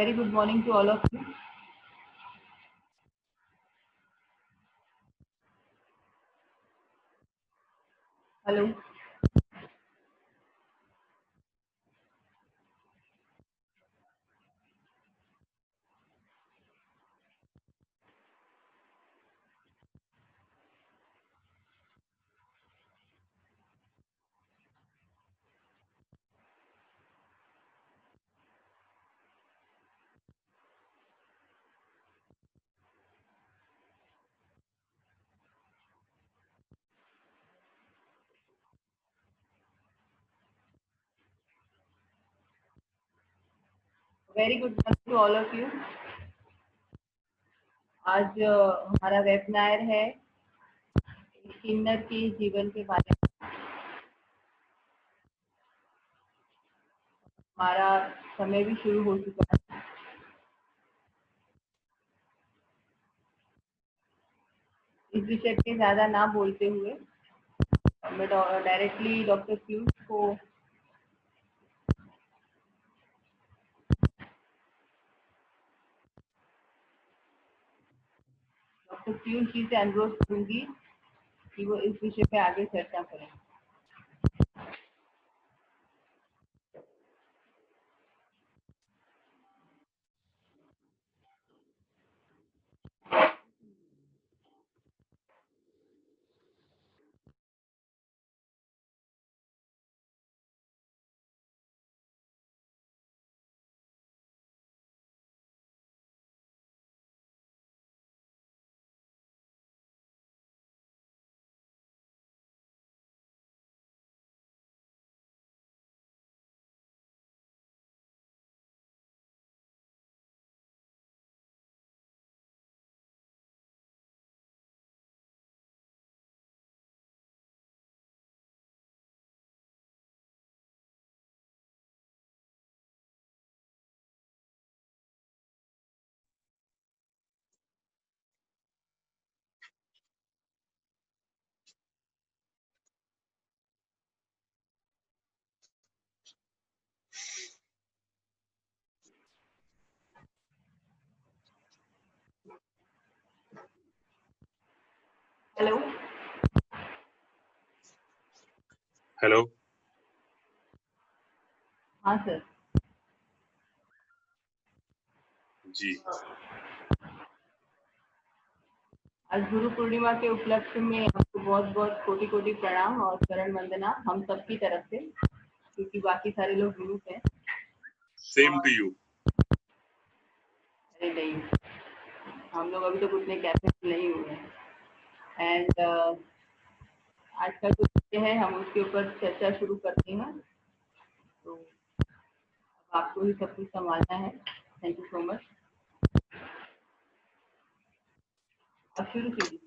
Very good morning to all of you. Hello. Very good morning to all of you. आज हमारा webinar है किन्नर के जीवन के बारे में। हमारा समय भी शुरू हो चुका है। इस विषय पे ज़्यादा ना बोलते हुए मैं डायरेक्टली डॉक्टर पीयूष को जी से अनुरोध करूंगी कि वो इस विषय पे आगे चर्चा करें। हेलो। हेलो। हाँ सर जी। आज गुरु पूर्णिमा के उपलक्ष्य में आपको बहुत बहुत कोटि कोटि प्रणाम और शरण वंदना हम सबकी तरफ से, क्योंकि बाकी सारे लोग ग्रुप हैं। Same to you. अरे नहीं, हम लोग अभी तक उतने कैपेबल नहीं हुए हैं। एंड आज का जो विषय है हम उसके ऊपर चर्चा शुरू करते हैं। तो अब आपको ही सब कुछ संभालना है। Thank you so much. अब शुरू कीजिए।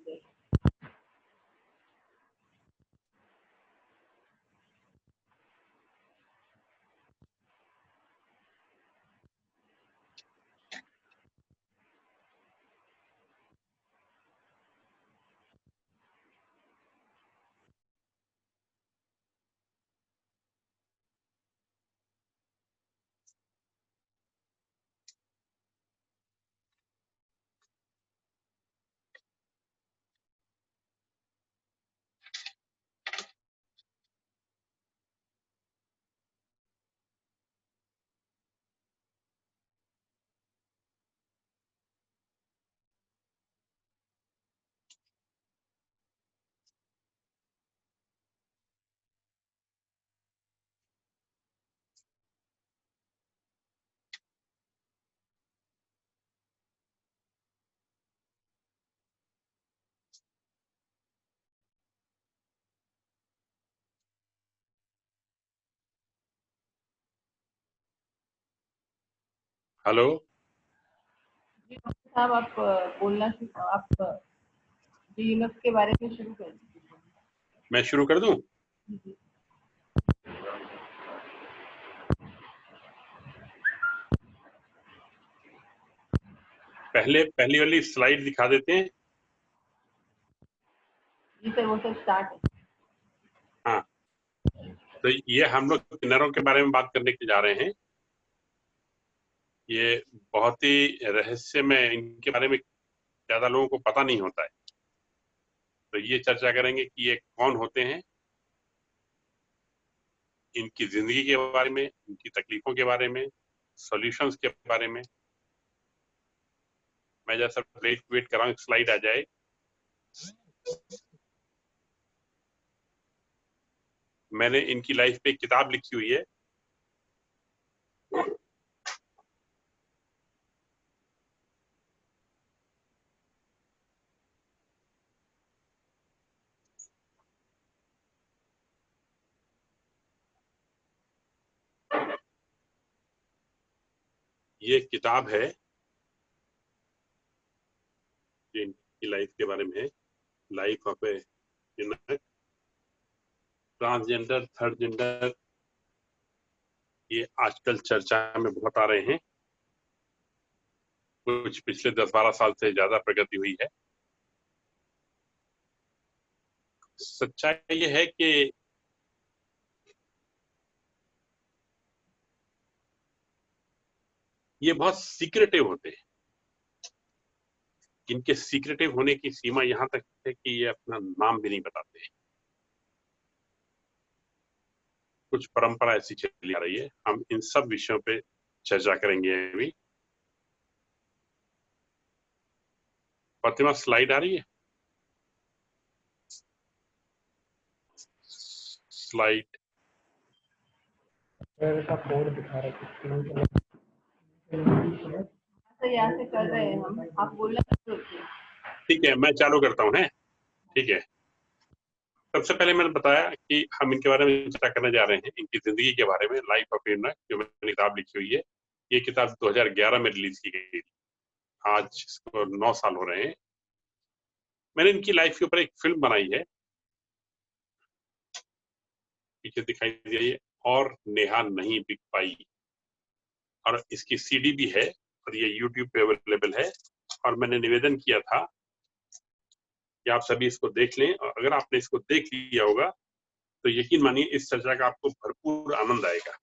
हेलो जी डॉक्टर साहब, आप बोलना आप यूनिक्स के बारे में शुरू कर दीजिए। मैं शुरू कर दूं? पहली वाली स्लाइड दिखा देते हैं। जी सर, वो सब स्टार्ट है। हाँ, तो ये हम लोग किन्नरों के बारे में बात करने के जा रहे हैं। ये बहुत ही रहस्यमय, इनके बारे में ज्यादा लोगों को पता नहीं होता है। तो ये चर्चा करेंगे कि ये कौन होते हैं, इनकी जिंदगी के बारे में, इनकी तकलीफों के बारे में, सॉल्यूशंस के बारे में। मैं जैसा वेट कर रहा हूँ स्लाइड आ जाए। मैंने इनकी लाइफ पे एक किताब लिखी हुई है। ये किताब है जो इनकी लाइफ के बारे में है, life of A transgender, third gender. ये आजकल चर्चा में बहुत आ रहे हैं, कुछ पिछले 10-12 साल से ज्यादा प्रगति हुई है। सच्चाई ये है कि ये बहुत सीक्रेटिव होते हैं। इनके सीक्रेटिव होने की सीमा यहाँ तक है कि ये अपना नाम भी नहीं बताते हैं। कुछ परंपरा ऐसी चली आ रही है। हम इन सब विषयों पे चर्चा करेंगे अभी। फातिमा, स्लाइड आ रही है? स्लाइड कोड दिखा रहा है। तो यहाँ से कर रहे हैं हम, आप बोलना शुरू कीजिए। ठीक है, मैं चालू करता हूँ। है ठीक है। सबसे पहले मैंने बताया कि हम इनके बारे में चर्चा करने जा रहे हैं, इनकी जिंदगी के बारे में, लाइफ ऑफ यूनक, जो मैंने किताब लिखी हुई है। ये किताब 2011 में रिलीज की गई थी। आज इसको 9 साल हो रहे हैं। मैंने इनकी लाइफ के ऊपर एक फिल्म बनाई है, पीछे दिखाई दे रही है, और नेहा नहीं बिक पाई। और इसकी सीडी भी है और ये यूट्यूब पे अवेलेबल है। और मैंने निवेदन किया था कि आप सभी इसको देख लें, और अगर आपने इसको देख लिया होगा तो यकीन मानिए इस चर्चा का आपको भरपूर आनंद आएगा।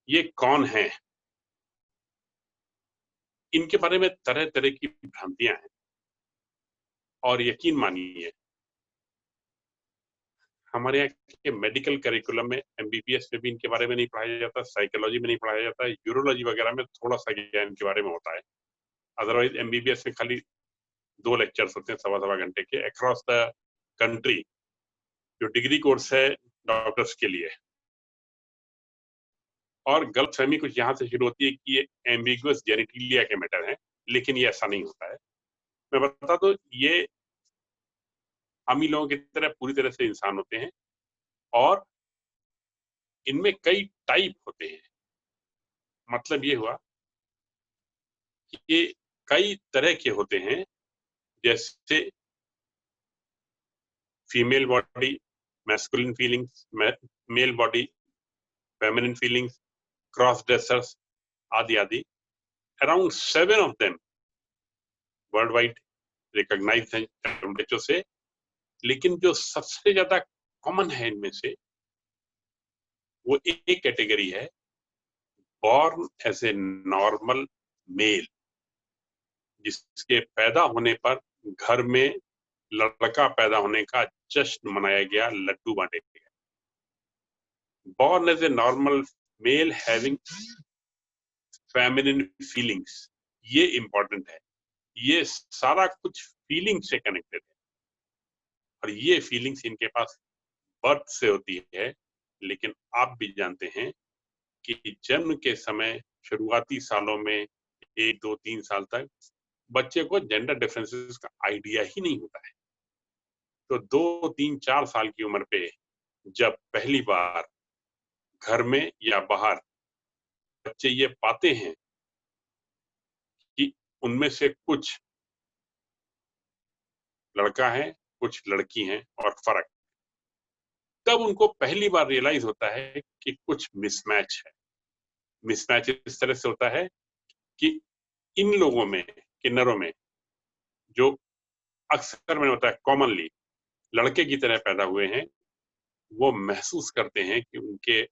ये कौन है? इनके बारे में तरह तरह की भ्रांतियां हैं, और यकीन मानिए हमारे यहाँ के मेडिकल करिकुलम में, एमबीबीएस में भी इनके बारे में नहीं पढ़ाया जाता, साइकोलॉजी में नहीं पढ़ाया जाता, यूरोलॉजी वगैरह में थोड़ा सा ज्ञान इनके बारे में होता है। अदरवाइज एमबीबीएस में खाली 2 लेक्चर्स होते हैं, सवा घंटे के, अक्रॉस द कंट्री, जो डिग्री कोर्स है डॉक्टर्स के लिए। और गलतफहमी कुछ यहाँ से शुरू होती है कि ये एम्बिगुअस जेनिटिलिया के मैटर है, लेकिन ये ऐसा नहीं होता है। मैं बता दूं, ये हम ही लोगों की तरह पूरी तरह से इंसान होते हैं, और इनमें कई टाइप होते हैं। मतलब ये हुआ कि ये कई तरह के होते हैं, जैसे female body, masculine feelings, male body, feminine feelings, cross dressers, आदि आदि। Around 7 of them world wide recognized हैं WHO से। लेकिन जो सबसे ज्यादा कॉमन है इनमें से, वो एक कैटेगरी है, born as a normal male, जिसके पैदा होने पर घर में लड़का पैदा होने का जश्न मनाया गया, लड्डू बांटे गए। Born as a normal male having feminine feelings, ये इंपॉर्टेंट है। ये सारा कुछ फीलिंग से कनेक्टेड है, और ये फीलिंग्स इनके पास बर्थ से होती है। लेकिन आप भी जानते हैं कि जन्म के समय, शुरुआती सालों में, 1, 2, 3 साल तक बच्चे को जेंडर डिफरेंसेस का आइडिया ही नहीं होता है। तो 2, 3, 4 साल की उम्र पे जब पहली बार घर में या बाहर बच्चे ये पाते हैं कि उनमें से कुछ लड़का है, कुछ लड़की हैं, और फर्क, तब उनको पहली बार रियलाइज होता है कि कुछ मिसमैच है। मिसमैच इस तरह से होता है कि इन लोगों में, किन्नरों में, जो अक्सर में होता है कॉमनली लड़के की तरह पैदा हुए हैं, वो महसूस करते हैं कि उनके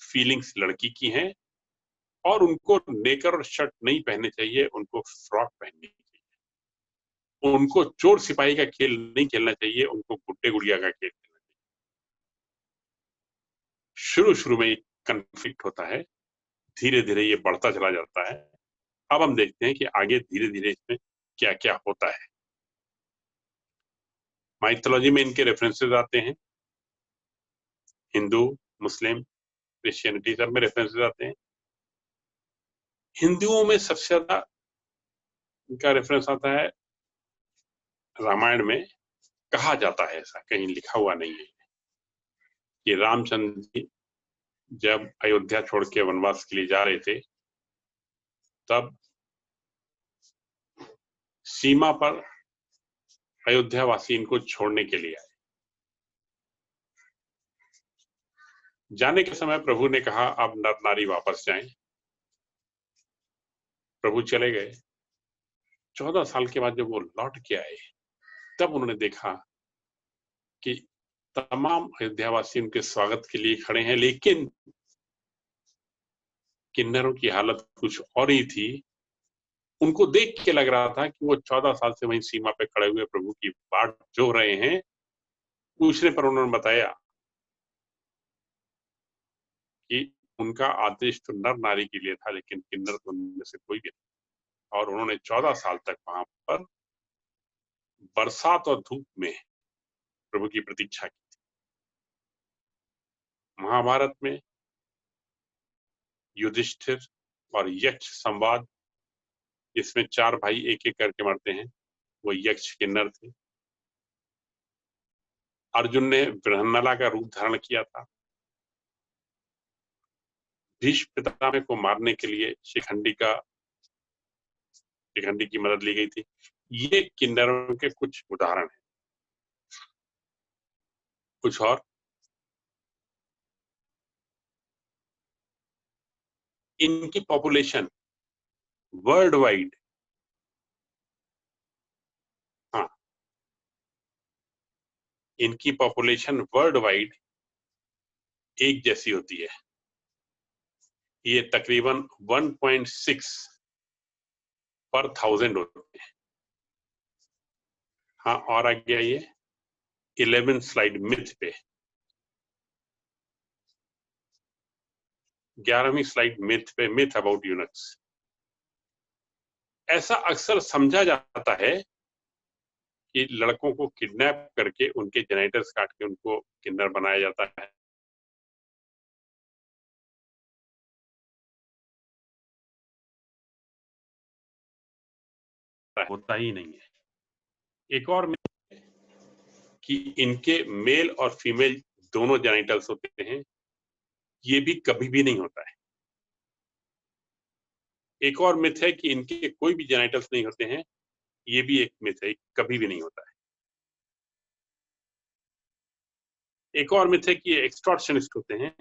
फीलिंग्स लड़की की हैं और उनको नेकर और शर्ट नहीं पहनने चाहिए, उनको फ्रॉक पहननी चाहिए। उनको चोर सिपाही का खेल नहीं खेलना चाहिए, उनको गुड्डे गुड़िया का खेल खेलना चाहिए। शुरू में कन्फ्लिक्ट होता है, धीरे धीरे ये बढ़ता चला जाता है। अब हम देखते हैं कि आगे धीरे धीरे इसमें क्या क्या होता है। माइथोलॉजी में इनके रेफरेंसेस आते हैं, हिंदू, मुस्लिम, क्रिश्चियनिटी सब में रेफरेंसेस आते हैं। हिंदुओं में सबसे ज्यादा इनका रेफरेंस आता है रामायण में। कहा जाता है, ऐसा कहीं लिखा हुआ नहीं है, कि रामचंद्र जी जब अयोध्या छोड़ के वनवास के लिए जा रहे थे, तब सीमा पर अयोध्यावासी इनको छोड़ने के लिए आए। जाने के समय प्रभु ने कहा अब नर नारी वापस जाएं। प्रभु चले गए। 14 साल के बाद जब वो लौट के आए, तब उन्होंने देखा कि तमाम अयोध्यावासी उनके स्वागत के लिए खड़े हैं, लेकिन किन्नरों की हालत कुछ और ही थी। उनको देख के लग रहा था कि वो 14 साल से वहीं सीमा पे खड़े हुए प्रभु की बाट जो रहे हैं। पूछने पर उन्होंने बताया कि उनका आदेश तो नर नारी के लिए था, लेकिन किन्नर तो उनमें से कोई भी नहीं। और उन्होंने 14 साल तक वहां पर बरसात और धूप में प्रभु की प्रतीक्षा की। महाभारत में युधिष्ठिर और यक्ष संवाद, इसमें 4 भाई एक एक करके मरते हैं, वो यक्ष किन्नर थे। अर्जुन ने बृहन्नला का रूप धारण किया था। भीष्म पितामह को मारने के लिए शिखंडी की मदद ली गई थी। ये किन्नरों के कुछ उदाहरण हैं। कुछ और, इनकी पॉपुलेशन वर्ल्ड वाइड, हाँ, इनकी पॉपुलेशन वर्ल्ड वाइड एक जैसी होती है। ये तकरीबन 1.6 पर 1000 होते हैं। हाँ, और आगे आइए 11 स्लाइड मिथ पे, 11वीं स्लाइड मिथ पे, मिथ अबाउट यूनक्स। ऐसा अक्सर समझा जाता है कि लड़कों को किडनैप करके उनके जेनिटल्स काट के उनको किन्नर बनाया जाता है। होता ही नहीं है। एक और मिथ है कि इनके मेल और फीमेल दोनों जेनिटल्स होते हैं। ये भी कभी भी नहीं होता है। एक और मिथ है कि इनके कोई भी जेनिटल्स नहीं होते हैं। ये भी एक मिथ है, कभी भी नहीं होता है। एक और मिथ है कि ये एक्सटॉर्शनिस्ट होते हैं।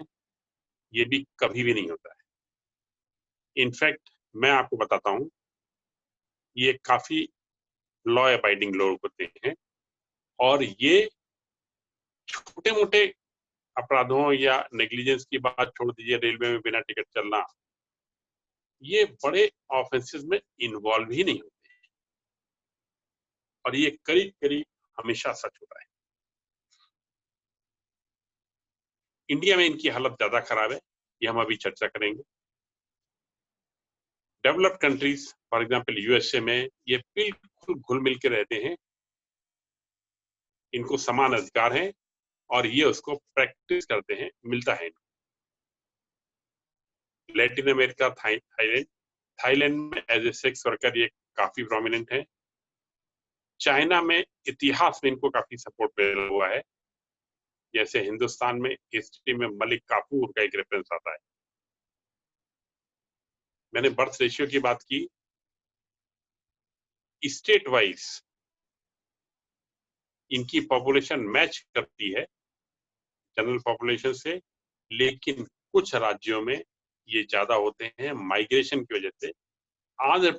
ये भी कभी भी नहीं होता है। इनफैक्ट मैं आपको बताता हूं, ये काफी लॉ अबाइडिंग लोग होते हैं और ये छोटे मोटे अपराधों या नेग्लिजेंस की बात छोड़ दीजिए, रेलवे में बिना टिकट चलना, ये बड़े ऑफेंसेस में इन्वॉल्व ही नहीं होते। और ये करीब करीब हमेशा सच होता है। इंडिया में इनकी हालत ज्यादा खराब है, ये हम अभी चर्चा करेंगे। Developed countries, for example USA में, ये बिल्कुल घुल मिल के रहते हैं। इनको समान अधिकार हैं और ये उसको प्रैक्टिस करते हैं, मिलता है। लैटिन अमेरिका, थाईलैंड में एज ए सेक्स वर्कर ये काफी प्रोमिनेंट है। चाइना में इतिहास में इनको काफी सपोर्ट मिला हुआ है। जैसे हिंदुस्तान में हिस्ट्री में मलिक काफूर का एक रेफरेंस आता है। मैंने बर्थ रेशियो की बात की। स्टेट वाइज इनकी पॉपुलेशन मैच करती है जनरल पॉपुलेशन से, लेकिन कुछ राज्यों में ये ज्यादा होते हैं माइग्रेशन की वजह से। आंध्र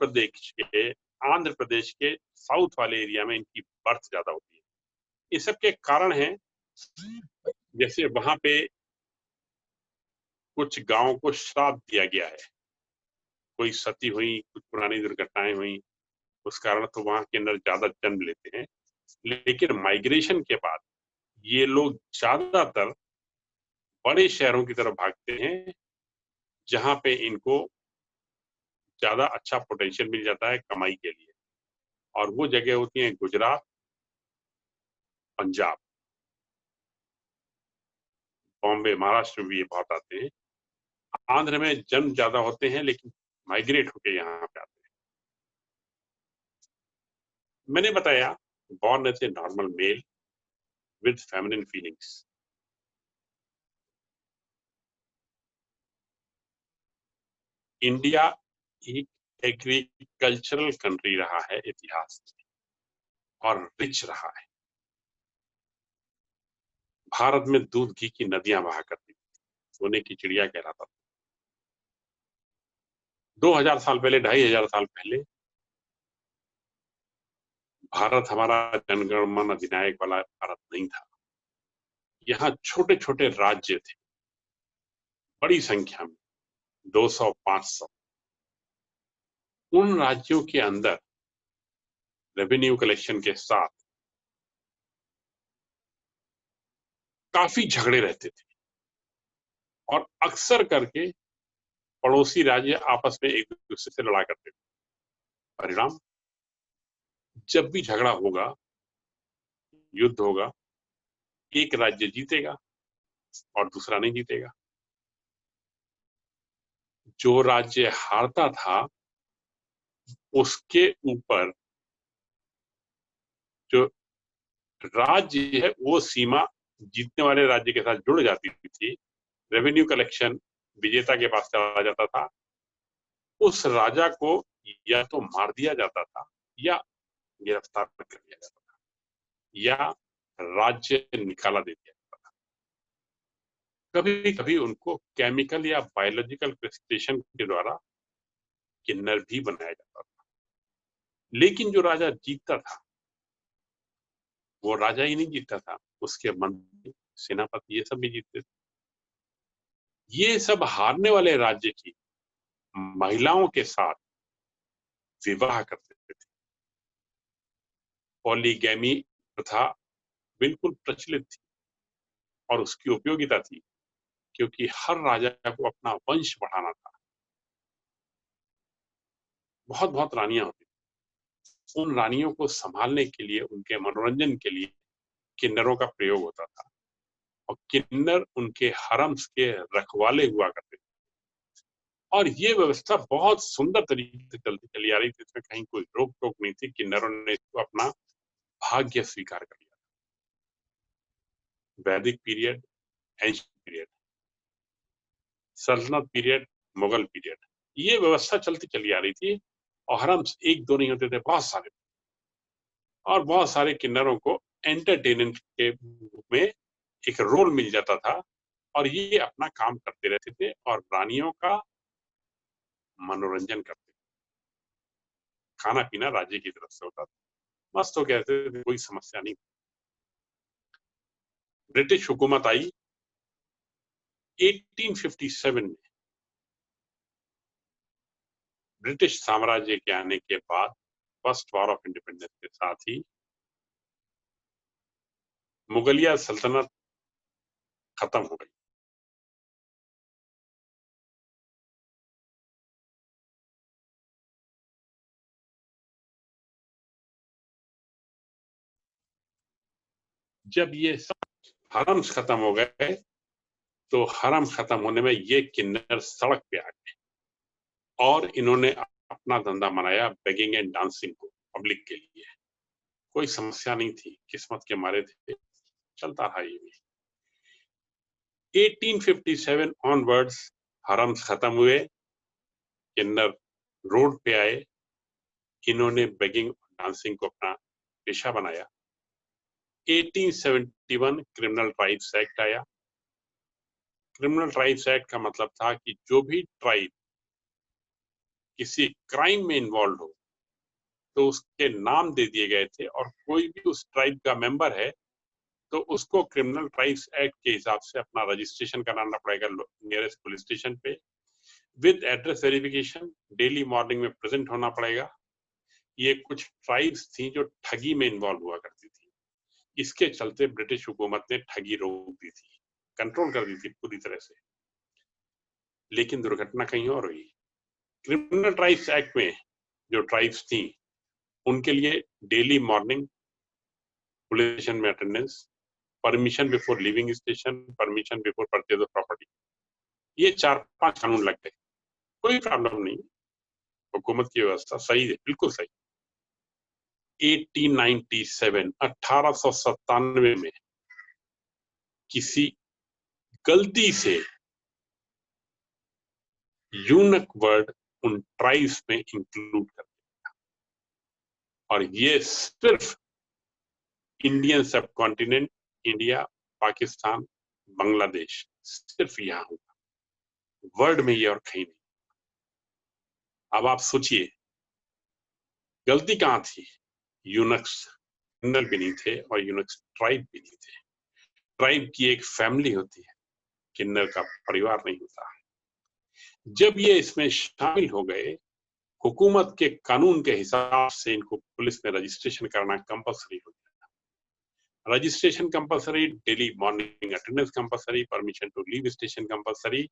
प्रदेश के साउथ वाले एरिया में इनकी बर्थ ज्यादा होती है। इस सब के कारण हैं, जैसे वहां पे कुछ गांवों को श्राप दिया गया है, कोई सती हुई, कुछ पुरानी दुर्घटनाएं हुई, उस कारण तो वहां के अंदर ज्यादा जन्म लेते हैं। लेकिन माइग्रेशन के बाद ये लोग ज्यादातर बड़े शहरों की तरफ भागते हैं, जहां पे इनको ज्यादा अच्छा पोटेंशियल मिल जाता है कमाई के लिए, और वो जगह होती है गुजरात, पंजाब, बॉम्बे, महाराष्ट्र में भी ये बहुत आते हैं। आंध्र में जन्म ज्यादा होते हैं, लेकिन माइग्रेट होके यहाँ पे आते हैं। मैंने बताया born as a normal male with feminine feelings. India एक एग्रीकल्चरल कंट्री रहा है इतिहास में, और रिच रहा है। भारत में दूध घी की नदियां बहा करती थी, सोने की चिड़िया कहलाता था। 2000 साल पहले, 2500 साल पहले भारत हमारा जनगणमन अधिनायक वाला भारत नहीं था। यहाँ छोटे छोटे राज्य थे, बड़ी संख्या में 200-500। उन राज्यों के अंदर रेवेन्यू कलेक्शन के साथ काफी झगड़े रहते थे, और अक्सर करके पड़ोसी राज्य आपस में एक दूसरे से लड़ा करते थे। परिणाम, जब भी झगड़ा होगा, युद्ध होगा, एक राज्य जीतेगा और दूसरा नहीं जीतेगा। जो राज्य हारता था उसके ऊपर जो राज्य है वो सीमा जीतने वाले राज्य के साथ जुड़ जाती थी। रेवेन्यू कलेक्शन विजेता के पास चला जाता था, उस राजा को या तो मार दिया जाता था या गिरफ्तार कर लिया जाता था, या राज्य निकाला दे दिया जाता था। कभी कभी उनको केमिकल या बायोलॉजिकल प्रेसिपिटेशन के द्वारा किन्नर भी बनाया जाता था। लेकिन जो राजा जीतता था वो राजा ही नहीं जीतता था, उसके मंत्री, सेनापति, ये सब भी जीतते थे। ये सब हारने वाले राज्य की महिलाओं के साथ विवाह करते थे। पॉलीगैमी प्रथा बिल्कुल प्रचलित थी, और उसकी उपयोगिता थी क्योंकि हर राजा को अपना वंश बढ़ाना था। बहुत बहुत रानियां होती थी। उन रानियों को संभालने के लिए, उनके मनोरंजन के लिए किन्नरों का प्रयोग होता था, और किन्नर उनके हरम्स के रखवाले हुआ करते थे। और ये व्यवस्था बहुत सुंदर तरीके से चलती चली आ रही थी, इसमें कहीं कोई रोक टोक नहीं थी। किन्नरों ने इसको अपना भाग्य स्वीकार कर लिया। वैदिक पीरियड, एंशिएंट पीरियड, सल्तनत पीरियड, मुगल पीरियड, ये व्यवस्था चलती चली आ रही थी, और हरम्स एक दो नहीं होते थे, बहुत सारे। और बहुत सारे किन्नरों को एंटरटेनमेंट के रूप में एक रोल मिल जाता था, और ये अपना काम करते रहते थे और रानियों का मनोरंजन करते थे। खाना पीना राज्य की तरफ से होता था, मस्त हो कहते थे, कोई समस्या नहीं। ब्रिटिश हुकूमत आई 1857 में। ब्रिटिश साम्राज्य के आने के बाद फर्स्ट वॉर ऑफ इंडिपेंडेंस के साथ ही मुगलिया सल्तनत खत्म हो गई। जब ये सब हरम्स खत्म हो गए, तो हरम खत्म होने में ये किन्नर सड़क पे आ गए, और इन्होंने अपना धंधा बनाया बेगिंग एंड डांसिंग को पब्लिक के लिए। कोई समस्या नहीं थी, किस्मत के मारे थे, चलता रहा ये भी। 1857 ऑनवर्ड्स हरम्स खत्म हुए, किन्नर रोड पे आए, इन्होंने बेगिंग और डांसिंग को अपना पेशा बनाया। 1871 क्रिमिनल राइट्स एक्ट आया। क्रिमिनल राइट्स एक्ट का मतलब था कि जो भी ट्राइब किसी क्राइम में इन्वॉल्व हो तो उसके नाम दे दिए गए थे, और कोई भी उस ट्राइब का मेंबर है तो उसको क्रिमिनल ट्राइब्स एक्ट के हिसाब से अपना रजिस्ट्रेशन कराना पड़ेगा नियरेस्ट पुलिस स्टेशन पे, with address verification, daily morning में प्रेजेंट होना पड़ेगा। ये कुछ ट्राइब्स थी जो ठगी में इन्वॉल्व हुआ करती थी, इसके चलते ब्रिटिश हुकूमत ने ठगी रोक दी थी, कंट्रोल कर दी थी पूरी तरह से। लेकिन दुर्घटना कहीं और हुई। क्रिमिनल ट्राइब्स एक्ट में जो ट्राइब्स थी उनके लिए डेली मॉर्निंग पुलिस स्टेशन में attendance, permission before living station, permission before purchase of property, ये 4-5 कानून लग गए। कोई प्रॉब्लम नहीं, हुकूमत की व्यवस्था सही है, बिल्कुल सही। 1897 में किसी गलती से यूनक वर्ड उन ट्राइब्स में इंक्लूड कर दिया, और ये सिर्फ इंडियन सब कॉन्टिनेंट, इंडिया, पाकिस्तान, बांग्लादेश, सिर्फ यहाँ होगा, वर्ल्ड में ये और कहीं नहीं। अब आप सोचिए गलती कहाँ थी? यूनक्स क्रिमिनल भी नहीं थे और यूनक्स ट्राइब भी नहीं थे। ट्राइब की एक फैमिली होती है, किन्नर का परिवार नहीं होता। जब ये इसमें शामिल हो गए, हुकूमत के कानून के हिसाब से इनको पुलिस में रजिस्ट्रेशन करना कंपलसरी हो गया। Registration compulsory, daily morning attendance compulsory, permission to leave station compulsory,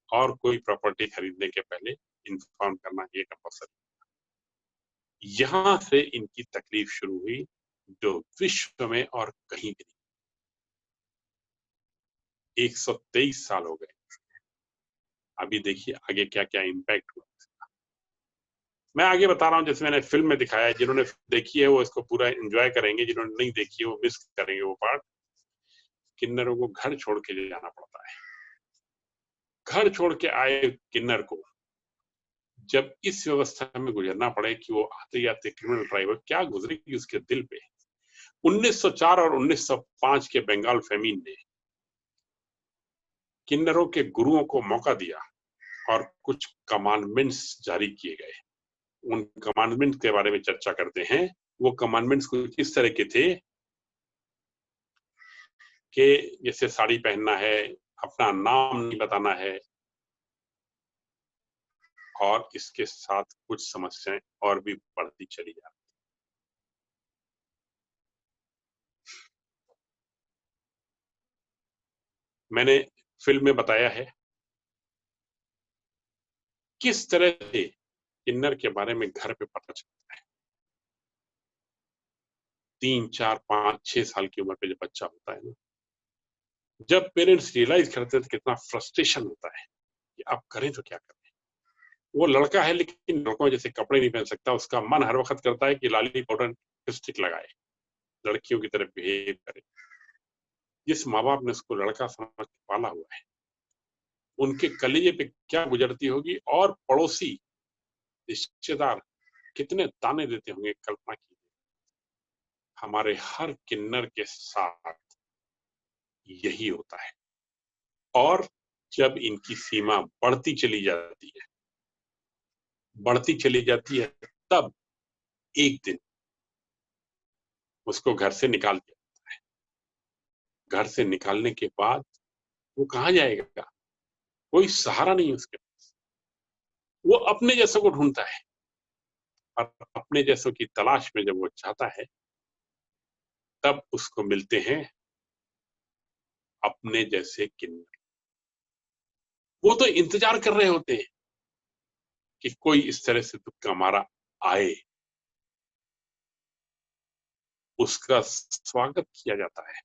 और कोई प्रॉपर्टी खरीदने के पहले इन्फॉर्म करना ये कंपलसरी। यहां से इनकी तकलीफ शुरू हुई जो विश्व में और कहीं भी नहीं। 123 साल हो गए। अभी देखिए आगे क्या क्या इम्पैक्ट हुआ। मैं आगे बता रहा हूं, जैसे मैंने फिल्म में दिखाया है, जिन्होंने देखी है वो इसको पूरा एंजॉय करेंगे, जिन्होंने नहीं देखी है वो मिस करेंगे वो पार्ट। किन्नरों को घर छोड़ के जाना पड़ता है। घर छोड़ के आए किन्नर को जब इस व्यवस्था में गुजरना पड़े कि वो आते आते क्रिमिनल ड्राइवर क्या गुजरेगी उसके दिल पे। 1904 और 1905 के बंगाल फेमिन ने किन्नरों के गुरुओं को मौका दिया और कुछ कमांडमेंट्स जारी किए गए। उन कमांडमेंट्स के बारे में चर्चा करते हैं। वो कमांडमेंट्स कुछ इस तरह के थे कि जैसे साड़ी पहनना है, अपना नाम नहीं बताना है, और इसके साथ कुछ समस्याएं और भी बढ़ती चली जाती। मैंने फिल्म में बताया है किस तरह से किन्नर के बारे में घर पे पता चलता है। 3, 4, 5, 6 साल की उम्र पे जब बच्चा होता है ना, जब पेरेंट्स रियलाइज करते हैं तो कितना फ्रस्ट्रेशन होता है कि अब करें तो क्या करें। वो लड़का है लेकिन लड़कों जैसे कपड़े नहीं पहन सकता, उसका मन हर वक्त करता है कि लाली पाउडर लिपस्टिक लगाए, लड़कियों की तरह बिहेव करे। जिस माँ बाप ने उसको लड़का समझ के पाला हुआ है, उनके कलेजे पे क्या गुजरती होगी, और पड़ोसी रिश्तेदार कितने ताने देते होंगे, कल्पना कीजिए। हमारे हर किन्नर के साथ यही होता है। और जब इनकी सीमा बढ़ती चली जाती है, तब एक दिन उसको घर से निकाल दिया जाता है। घर से निकालने के बाद वो कहाँ जाएगा? कोई सहारा नहीं उसके पास। वो अपने जैसों को ढूंढता है, और अपने जैसों की तलाश में जब वो चाहता है, तब उसको मिलते हैं अपने जैसे किन्नर। वो तो इंतजार कर रहे होते हैं कि कोई इस तरह से तुक्का मारा आए, उसका स्वागत किया जाता है।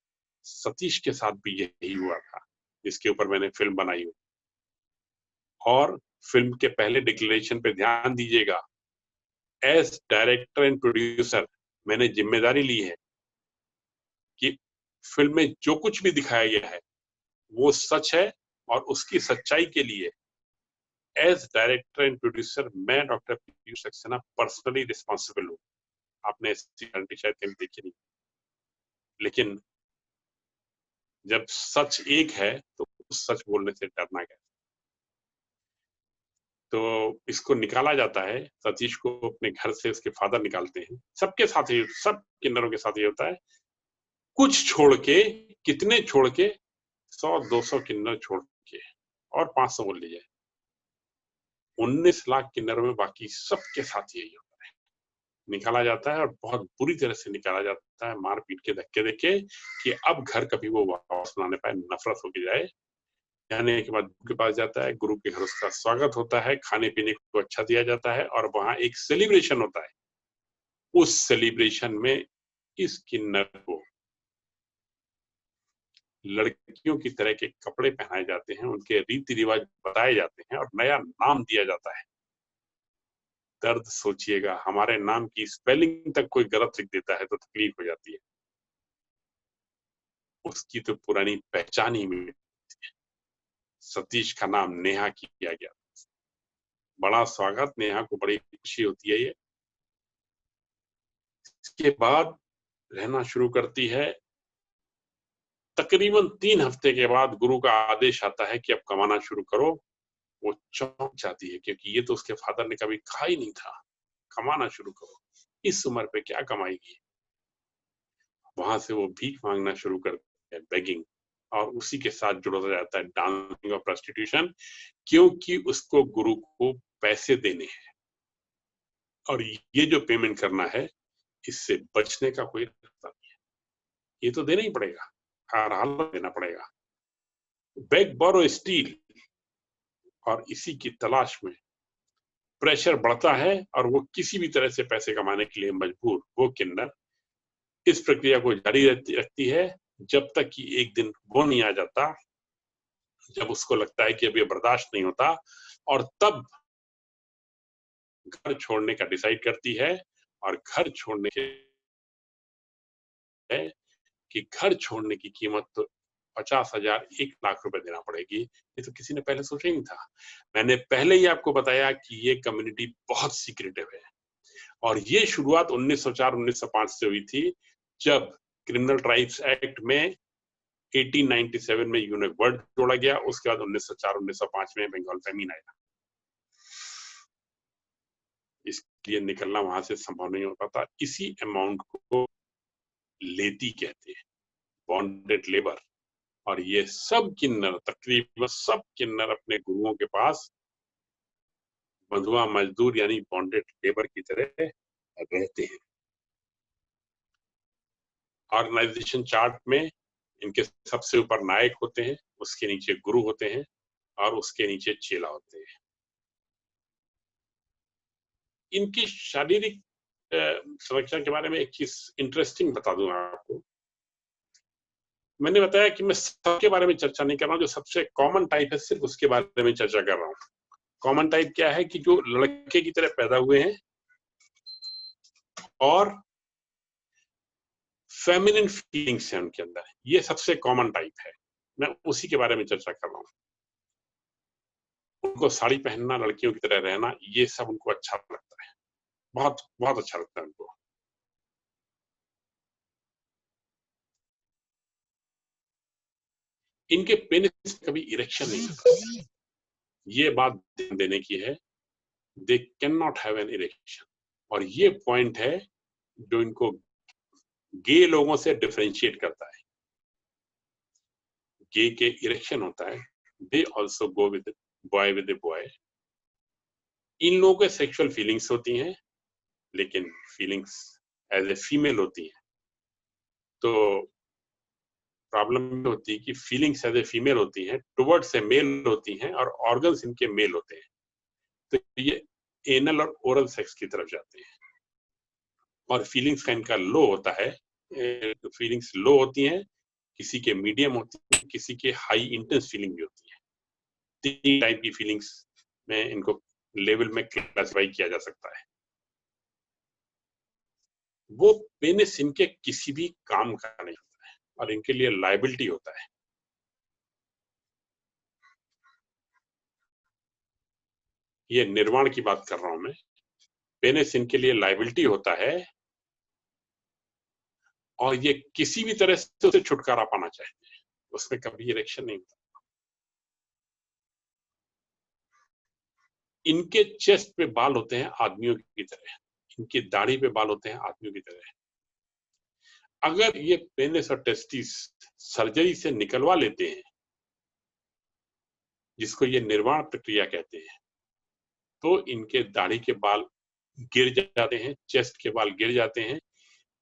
सतीश के साथ भी यही हुआ था, जिसके ऊपर मैंने फिल्म बनाई हुई। और फिल्म के पहले डिक्लेरेशन पे ध्यान दीजिएगा। एज डायरेक्टर एंड प्रोड्यूसर मैंने जिम्मेदारी ली है कि फिल्म में जो कुछ भी दिखाया गया है वो सच है, और उसकी सच्चाई के लिए एज डायरेक्टर एंड प्रोड्यूसर मैं doctor Piyush Saxena personally responsible हूँ। आपने ऐसी गारंटी शायद कहीं देखी नहीं, लेकिन जब सच एक है तो सच बोलने से डरना क्या। तो इसको निकाला जाता है, सतीश को अपने घर से उसके फादर निकालते हैं। सबके साथ ही, सब किन्नरों के साथ ये होता है। कुछ छोड़ के, कितने छोड़ के, 100-200 किन्नर छोड़ के, और 500 बोल लीजिए, 19 लाख किन्नर में बाकी सबके साथ यही होता है, निकाला जाता है और बहुत बुरी तरह से निकाला जाता है, मार पीट के धक्के देके, कि अब घर कभी वो वापस ना आने पाए, नफरत होके जाए। जाने के बाद गुरु के पास जाता है, गुरु के घर उसका स्वागत होता है, खाने पीने को अच्छा दिया जाता है, और वहां एक सेलिब्रेशन होता है। उस सेलिब्रेशन में इस किन्नर को लड़कियों की तरह के कपड़े पहनाए जाते हैं, उनके रीति रिवाज बताए जाते हैं, और नया नाम दिया जाता है। दर्द सोचिएगा, हमारे नाम की स्पेलिंग तक कोई गलत लिख देता है तो तकलीफ हो जाती है, उसकी तो पुरानी पहचान ही मिल जाती है। सतीश का नाम नेहा किया गया, बड़ा स्वागत, नेहा को बड़ी खुशी होती है। ये इसके बाद रहना शुरू करती है। तकरीबन 3 हफ्ते के बाद गुरु का आदेश आता है कि अब कमाना शुरू करो। वो चौंक जाती है, क्योंकि ये तो उसके फादर ने कभी कहा ही नहीं था, कमाना शुरू करो, इस उम्र पे क्या कमाएगी। वहां से वो भीख मांगना शुरू करती है, बेगिंग, और उसी के साथ जुड़ा जाता है डांसिंग और प्रोस्टिट्यूशन, क्योंकि उसको गुरु को पैसे देने हैं, और ये जो पेमेंट करना है, इससे बचने का कोई रास्ता नहीं है, ये तो देना ही पड़ेगा, हर हाल में देना पड़ेगा। बेग बोरो स्टील, और इसी की तलाश में प्रेशर बढ़ता है, और वो किसी भी तरह से पैसे कमाने के लिए मजबूर, वो किन्नर इस प्रक्रिया को जारी रखती है, जब तक कि एक दिन वो नहीं आ जाता जब उसको लगता है कि अब ये बर्दाश्त नहीं होता, और तब घर छोड़ने का डिसाइड करती है। और घर छोड़ने के है कि घर छोड़ने की कीमत तो 50,000 1 लाख रुपए देना पड़ेगी। ये तो किसी ने पहले सोचा ही नहीं था। मैंने पहले ही आपको बताया कि ये कम्युनिटी बहुत सीक्रेटिव है, और ये शुरुआत 1904-1905 से हुई थी, जब क्रिमिनल ट्राइब्स एक्ट में 1897 में यूनिक वर्ड जोड़ा गया। उसके बाद 1904-1905 में बंगाल फेमिन आया। इसलिए निकलना वहां से संभव नहीं हो पाता। इसी अमाउंट को लेती कहते हैं, बॉन्डेड लेबर। और ये सब किन्नर, तकरीबन सब किन्नर अपने गुरुओं के पास बंधुआ मजदूर यानी बॉन्डेड लेबर की तरह रहते हैं। ऑर्गेनाइजेशन चार्ट में इनके सबसे ऊपर नायक होते हैं, उसके नीचे गुरु होते हैं, और उसके नीचे चेला होते हैं। इनकी शारीरिक संरचना के बारे में एक चीज इंटरेस्टिंग बता दूं आपको। मैंने बताया कि मैं सबके बारे में चर्चा नहीं कर रहा हूं, जो सबसे कॉमन टाइप है सिर्फ उसके बारे में चर्चा कर रहा हूं। कॉमन टाइप क्या है कि जो लड़के की तरह पैदा हुए हैं और फेमिनिन फीलिंग्स हैं उनके अंदर, ये सबसे कॉमन टाइप है। मैं उसी के बारे में चर्चा कर रहा हूं। उनको साड़ी पहनना, लड़कियों की तरह रहना, ये सब उनको अच्छा लगता है, बहुत बहुत अच्छा लगता है उनको। इनके पेनिस कभी इरेक्शन नहीं होता, ये बात ध्यान देने की है। They can not have an erection, और ये पॉइंट है जो इनको गे लोगों से डिफरेंशिएट करता है। गे के इरेक्शन होता है, they also go with boy with boy. इन लोगों के सेक्सुअल फीलिंग्स होती हैं, लेकिन फीलिंग्स एज ए फीमेल होती हैं। तो प्रॉब्लम होती है कि फीलिंग्स एज ए फीमेल होती हैं, टुवर्ड्स ए मेल होती हैं, और ऑर्गन्स इनके मेल होते हैं। तो ये एनल और ओरल सेक्स की तरफ जाते हैं, और फीलिंग्स का इनका लो होता है। फीलिंग्स लो होती हैं, किसी के मीडियम होती है, किसी के हाई इंटेंस फीलिंग भी होती है। 3 टाइप की फीलिंग्स में इनको लेवल में क्लासिफाई किया जा सकता है। वो पेनिस इनके किसी भी काम का नहीं होता है, और इनके लिए लायबिलिटी होता है। ये निर्वाण की बात कर रहा हूं मैं। पेनिस इनके लिए लायबिलिटी होता है, और ये किसी भी तरह से उसे छुटकारा पाना चाहते हैं, उसमें कभी इरेक्शन नहीं होता। इनके चेस्ट पे बाल होते हैं आदमियों की तरह, इनकी दाढ़ी पे बाल होते हैं आदमियों की तरह। अगर ये पेनिस और टेस्टिस सर्जरी से निकलवा लेते हैं, जिसको ये निर्वाण प्रक्रिया कहते हैं, तो इनके दाढ़ी के बाल गिर जाते हैं, चेस्ट के बाल गिर जाते हैं,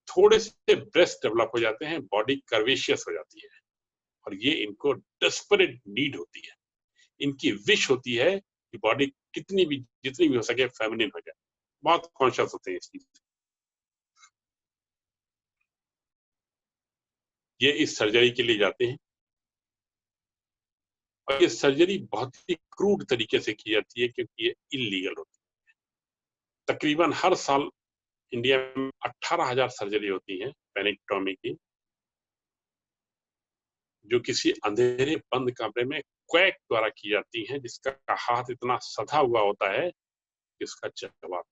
थोड़े से ब्रेस्ट डेवलप हो जाते हैं, बॉडी कर्वेशियस हो जाती है और ये इनको डेस्परेट नीड होती है। इनकी विश होती है कि बॉडी जितनी भी हो सके फेमिनिन हो जाए। बहुत कॉन्शियस होते हैं इस चीज से। ये इस सर्जरी के लिए जाते हैं और ये सर्जरी बहुत ही क्रूड तरीके से की जाती है क्योंकि ये इलीगल होती है। तकरीबन हर साल इंडिया में 18,000 सर्जरी होती है पेनिक्टोमी की, जो किसी अंधेरे बंद कमरे में क्वैक द्वारा की जाती है, जिसका हाथ इतना सधा हुआ होता है कि उसका जवाब।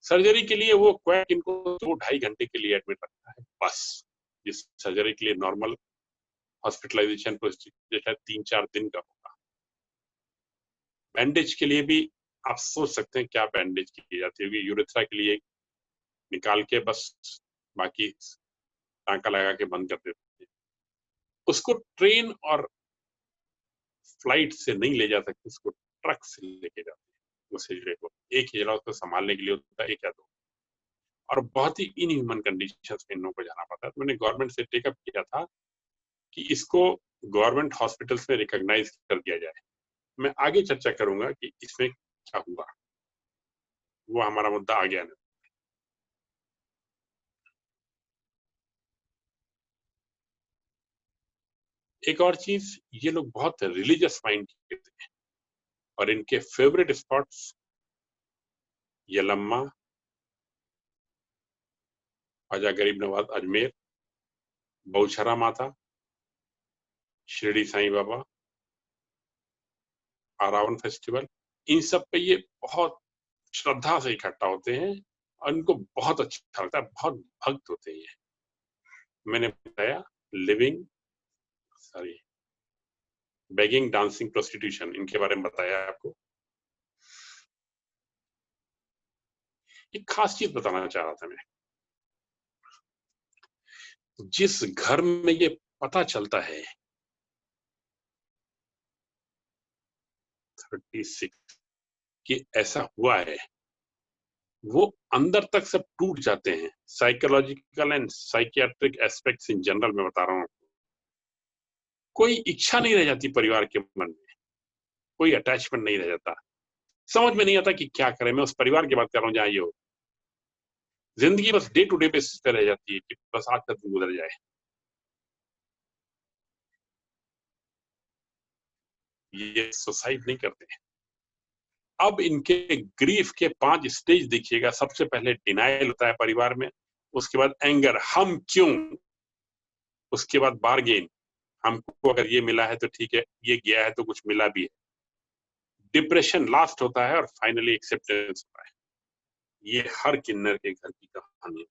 सर्जरी के लिए वो क्वैक इनको 2-2.5 घंटे के लिए एडमिट रखता है बस। जिस सर्जरी के लिए नॉर्मल हॉस्पिटलाइजेशन प्रोसीजर 3-4 दिन का होगा। बैंडेज के लिए भी आप सोच सकते हैं क्या बैंडेज की जाती है। यूरेथ्रा के लिए निकाल के बस बाकी टांका लगा के बंद कर देते हैं। उसको ट्रेन और फ्लाइट से नहीं ले जा सकते, उसको ट्रक से लेके जाते हैं। उस हिजड़े को एक हिजड़ा उसको संभालने के लिए होता है 1 या 2, और बहुत ही इनह्यूमन कंडीशंस में इन लोगों को जाना पड़ता है। तो मैंने गवर्नमेंट से टेकअप किया था कि इसको गवर्नमेंट हॉस्पिटल्स में रिकॉग्नाइज कर दिया जाए। मैं आगे चर्चा करूंगा कि इसमें क्या हुआ, वो हमारा मुद्दा आ गया। एक और चीज, ये लोग बहुत रिलीजियस माइंड के थे और इनके फेवरेट स्पॉट्स यलम्मा, ख्वाजा गरीब नवाज अजमेर, बहुचरा माता, शिरडी साईं बाबा, आरावन फेस्टिवल, इन सब पे ये बहुत श्रद्धा से इकट्ठा होते हैं और इनको बहुत अच्छा लगता है, बहुत भक्त होते हैं ये। मैंने बताया लिविंग बेगिंग, डांसिंग, प्रोस्टिट्यूशन, इनके बारे में बताया आपको। एक खास चीज बताना चाह रहा था मैं। जिस घर में ये पता चलता है 36 कि ऐसा हुआ है, वो अंदर तक सब टूट जाते हैं। Psychological and psychiatric aspects in general में बता रहा हूँ। कोई इच्छा नहीं रह जाती परिवार के मन में, कोई अटैचमेंट नहीं रह जाता। समझ में नहीं आता कि क्या करें। मैं उस परिवार की बात कर रहा हूँ जहाँ ये हो। जिंदगी बस डे टू डे बेसिस पे रह जाती है कि बस आज का दिन गुजर जाए। ये सुसाइड नहीं करते हैं। अब इनके ग्रीफ के 5 स्टेज देखिएगा। सबसे पहले डिनायल होता है परिवार में, उसके बाद एंगर, हम क्यों, उसके बाद बार्गेन, हमको अगर ये मिला है तो ठीक है, ये गया है तो कुछ मिला भी है, डिप्रेशन लास्ट होता है और फाइनली एक्सेप्टेंस होता है। ये हर किन्नर के घर की कहानी है।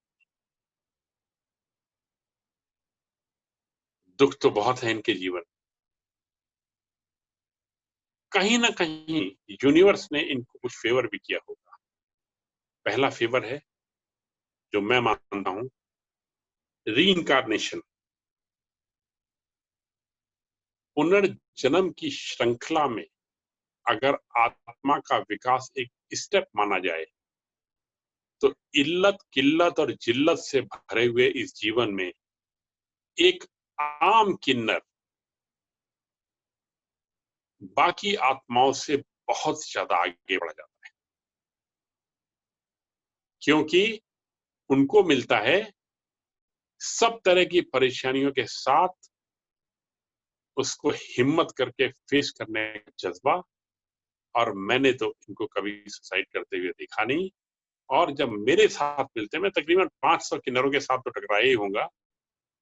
दुख तो बहुत है इनके जीवन। कहीं ना कहीं यूनिवर्स ने इनको कुछ फेवर भी किया होगा। पहला फेवर है जो मैं मानता हूं, रीइंकार्नेशन। पुनर्जन्म की श्रृंखला में अगर आत्मा का विकास एक स्टेप माना जाए तो इल्लत, किल्लत और जिल्लत से भरे हुए इस जीवन में एक आम किन्नर बाकी आत्माओं से बहुत ज्यादा आगे बढ़ जाता है, क्योंकि उनको मिलता है सब तरह की परेशानियों के साथ उसको हिम्मत करके फेस करने का जज्बा। और मैंने तो इनको कभी सुसाइड करते हुए देखा नहीं। और जब मेरे साथ मिलते हैं, मैं तकरीबन 500 किन्नरों के साथ तो टकराया ही होगा,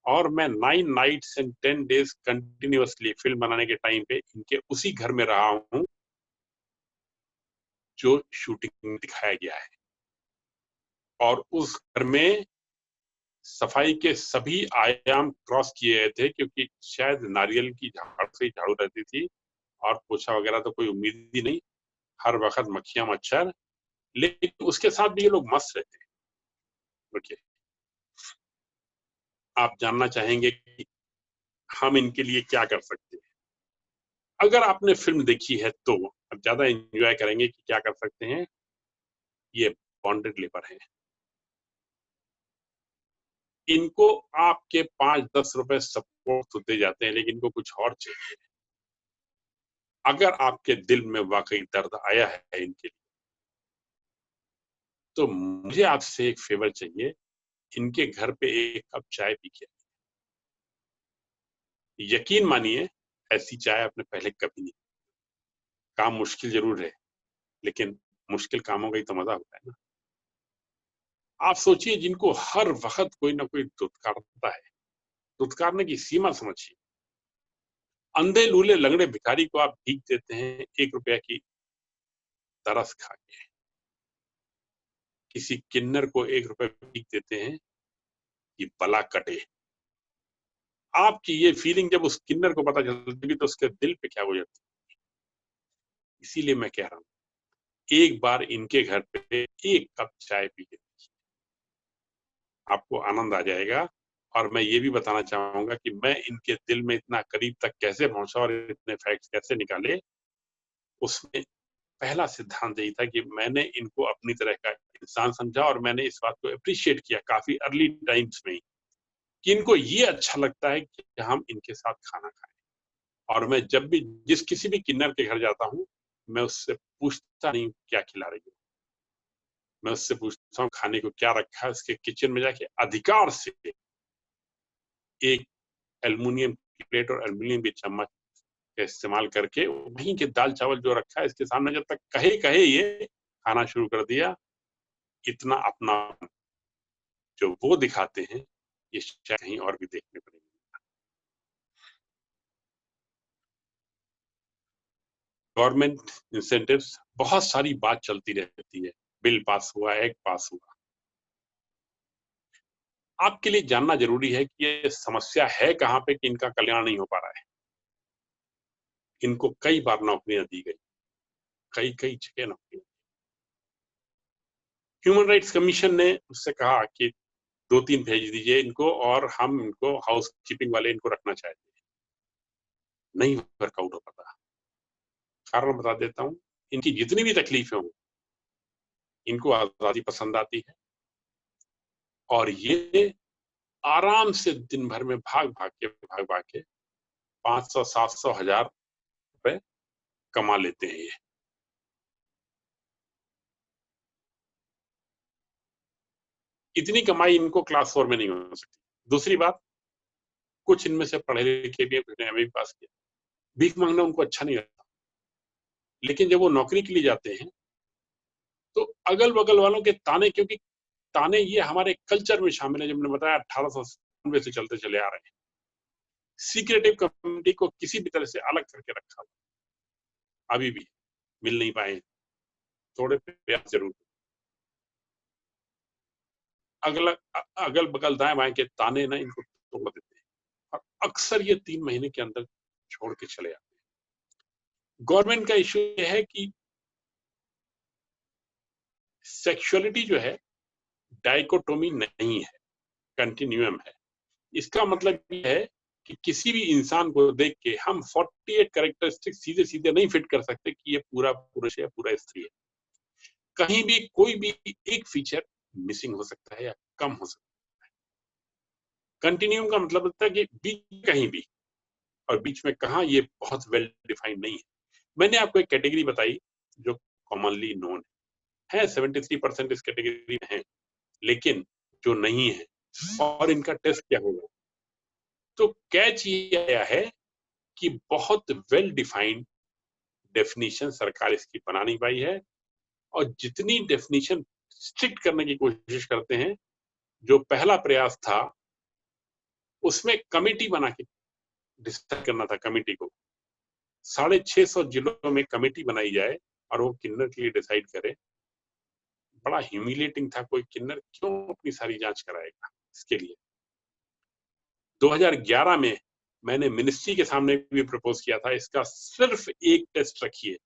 और मैं 9 nights and 10 days continuously film बनाने के टाइम पे इनके उसी घर में रहा हूं जो शूटिंग में दिखाया गया है। और उस घर में सफाई के सभी आयाम क्रॉस किए गए थे, क्योंकि शायद नारियल की झाड़ से झाड़ू रहती थी और पोछा वगैरह तो कोई उम्मीद ही नहीं। हर वक्त मक्खियां, मच्छर, लेकिन उसके साथ भी ये लोग मस्त रहते हैं। ओके, आप जानना चाहेंगे कि हम इनके लिए क्या कर सकते हैं। अगर आपने फिल्म देखी है तो आप ज्यादा एंजॉय करेंगे कि क्या कर सकते हैं। ये बॉन्डेड लेबर है, इनको आपके 5-10 रुपए सपोर्ट तो दे जाते हैं, लेकिन इनको कुछ और चाहिए। अगर आपके दिल में वाकई दर्द आया है इनके लिए, तो मुझे आपसे एक फेवर चाहिए, इनके घर पे एक कप चाय पी के। यकीन मानिए, ऐसी चाय आपने पहले कभी नहीं। काम मुश्किल जरूर है, लेकिन मुश्किल कामों का ही तो मजा होता है ना। आप सोचिए, जिनको हर वक्त कोई ना कोई दुत्कारता है, दुत्कारने की सीमा समझिए। अंधे लूले लंगड़े भिखारी को आप भीख देते हैं 1 रुपया की तरस खा के। किसी किन्नर को 1 रुपया भीख देते हैं कि बला कटे। आपकी ये फीलिंग जब उस किन्नर को पता चलती तो उसके दिल पे क्या गुजरती। इसीलिए मैं कह रहा हूँ, एक बार इनके घर पे एक कप चाय पी के देखिए, आपको आनंद आ जाएगा। और मैं ये भी बताना चाहूंगा कि मैं इनके दिल में इतना करीब तक कैसे पहुंचा और इतने फैक्ट्स कैसे निकाले। उसमें पहला सिद्धांत यही था कि मैंने इनको अपनी तरह का इंसान समझा, और मैंने इस बात को अप्रिशिएट किया काफी अर्ली टाइम्स में कि इनको ये अच्छा लगता है कि हम इनके साथ खाना खाएं। और मैं जब भी जिस किसी भी किन्नर के घर जाता हूँ, मैं उससे पूछता नहीं क्या खिला रही हूँ, मैं उससे पूछता हूँ खाने को क्या रखा है। उसके किचन में जाके अधिकार से एक एल्युमिनियम की प्लेट और एल्युमिनियम की चम्मच का इस्तेमाल करके वहीं के दाल चावल जो रखा है इसके सामने जब तक कहे ये खाना शुरू कर दिया। इतना अपना जो वो दिखाते हैं, ये शायद कहीं और भी देखने को नहीं मिलता। गवर्नमेंट इंसेंटिव्स, बहुत सारी बात चलती रहती है, बिल पास हुआ, एक्ट पास हुआ। आपके लिए जानना जरूरी है कि ये समस्या है कहां पे कि इनका कल्याण नहीं हो पा रहा है। इनको कई बार नौकरियां दी गई, कई कई जगह नौकरियां। ह्यूमन राइट्स कमीशन ने उससे कहा कि 2-3 भेज दीजिए इनको, और हम इनको हाउस कीपिंग वाले इनको रखना चाहते हैं। नहीं वर्कआउट हो पाता। कारण बता देता हूँ, इनकी जितनी भी तकलीफें हों, इनको आजादी पसंद आती है, और ये आराम से दिन भर में भाग भाग के 500-700 हजार रुपए कमा लेते हैं ये। इतनी कमाई इनको क्लास 4 में नहीं हो सकती। दूसरी बात, कुछ इनमें से पढ़े लिखे भी, कुछ ने एमए पास किया, भीख मांगना उनको अच्छा नहीं लगता। लेकिन जब वो नौकरी के लिए जाते हैं तो अगल बगल वालों के ताने, क्योंकि ताने ये हमारे कल्चर में शामिल है, जब मैंने बताया 1897 से चलते चले आ रहे हैं। सीक्रेटिव कम्युनिटी को किसी भी तरह से अलग करके रखा, अभी भी मिल नहीं पाए, थोड़े प्रयास जरूर। अगल बगल दाएं बाएं के ताने ना इनको तोड़ देते हैं, और अक्सर ये 3 महीने के अंदर छोड़ के चले जाते हैं। गवर्नमेंट का इश्यू ये है कि सेक्सुअलिटी जो है डाइकोटोमी नहीं है, कंटिन्यूम है। इसका मतलब ये है कि किसी भी इंसान को देख के हम 48 कैरेक्टरिस्टिक सीधे सीधे नहीं फिट कर सकते कि ये पूरा पुरुष है, पूरा स्त्री है। कहीं भी कोई भी एक फीचर मिसिंग हो सकता है या कम हो सकता है। कंटिन्यूम का मतलब होता है कि बीच कहीं भी, और बीच में कहां, ये बहुत वेल डिफाइंड नहीं है। मैंने आपको एक कैटेगरी बताई जो कॉमनली नोन है, 73% इस कैटेगरी में है, लेकिन जो नहीं है, और इनका टेस्ट क्या होगा। तो कैच ये आया है कि बहुत वेल डिफाइंड डेफिनेशन सरकार इसकी बना नहीं पाई है, और जितनी डेफिनेशन स्ट्रिक्ट करने की कोशिश करते हैं, जो पहला प्रयास था उसमें कमेटी बना के डिसाइड करना था, कमेटी को 650 जिलों में कमेटी बनाई जाए और वो किन्नर के लिए डिसाइड करे। बड़ा ह्यूमिलेटिंग था। कोई किन्नर क्यों अपनी सारी जांच कराएगा इसके लिए। 2011 में मैंने मिनिस्ट्री के सामने भी प्रपोज किया था, इसका सिर्फ एक टेस्ट रखिए,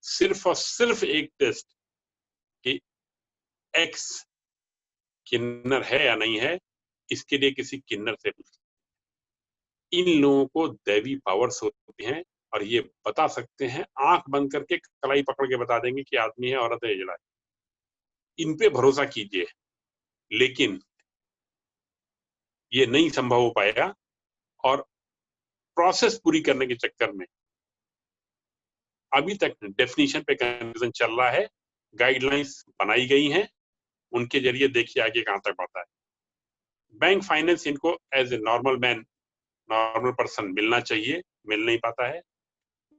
सिर्फ और सिर्फ एक टेस्ट, कि एक्स किन्नर है या नहीं है, इसके लिए किसी किन्नर से पूछ। इन लोगों को दैवी पावर्स होती हैं और ये बता सकते हैं, आंख बंद करके कलाई पकड़ के बता देंगे कि आदमी है, औरत है, जला। इन पे भरोसा कीजिए, लेकिन ये नहीं संभव हो पाएगा। और प्रोसेस पूरी करने के चक्कर में अभी तक डेफिनेशन पे कंफ्यूजन चल रहा है। गाइडलाइंस बनाई गई हैं, उनके जरिए देखिए आगे कहां तक बढ़ता है। बैंक फाइनेंस इनको as a normal man, normal person मिलना चाहिए, मिल नहीं पाता है।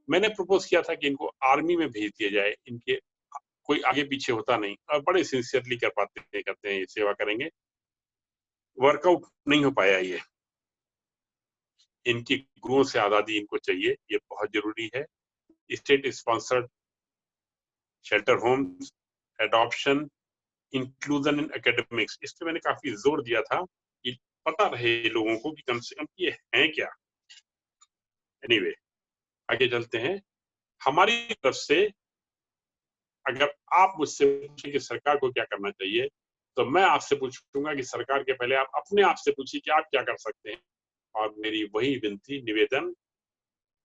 मैंने प्रपोज किया था कि इनको आर्मी में भेज दिया जाए, इनके कोई आगे पीछे होता नहीं और बड़े सिंसियरली कर पाते करते हैं, ये सेवा करेंगे। वर्कआउट नहीं हो पाया ये। इनकी गुरुओं से आज़ादी इनको चाहिए, ये बहुत जरूरी है। State sponsored shelter homes, adoption, inclusion in academics, इस पे मैंने काफी जोर दिया था कि पता रहे लोगों को कि कम से कम ये है क्या। एनीवे, आगे चलते हैं। हमारी तरफ से अगर आप मुझसे पूछें कि सरकार को क्या करना चाहिए, तो मैं आपसे पूछूंगा कि सरकार के पहले आप अपने आप से पूछिए कि आप क्या कर सकते हैं। और मेरी वही विनती, निवेदन,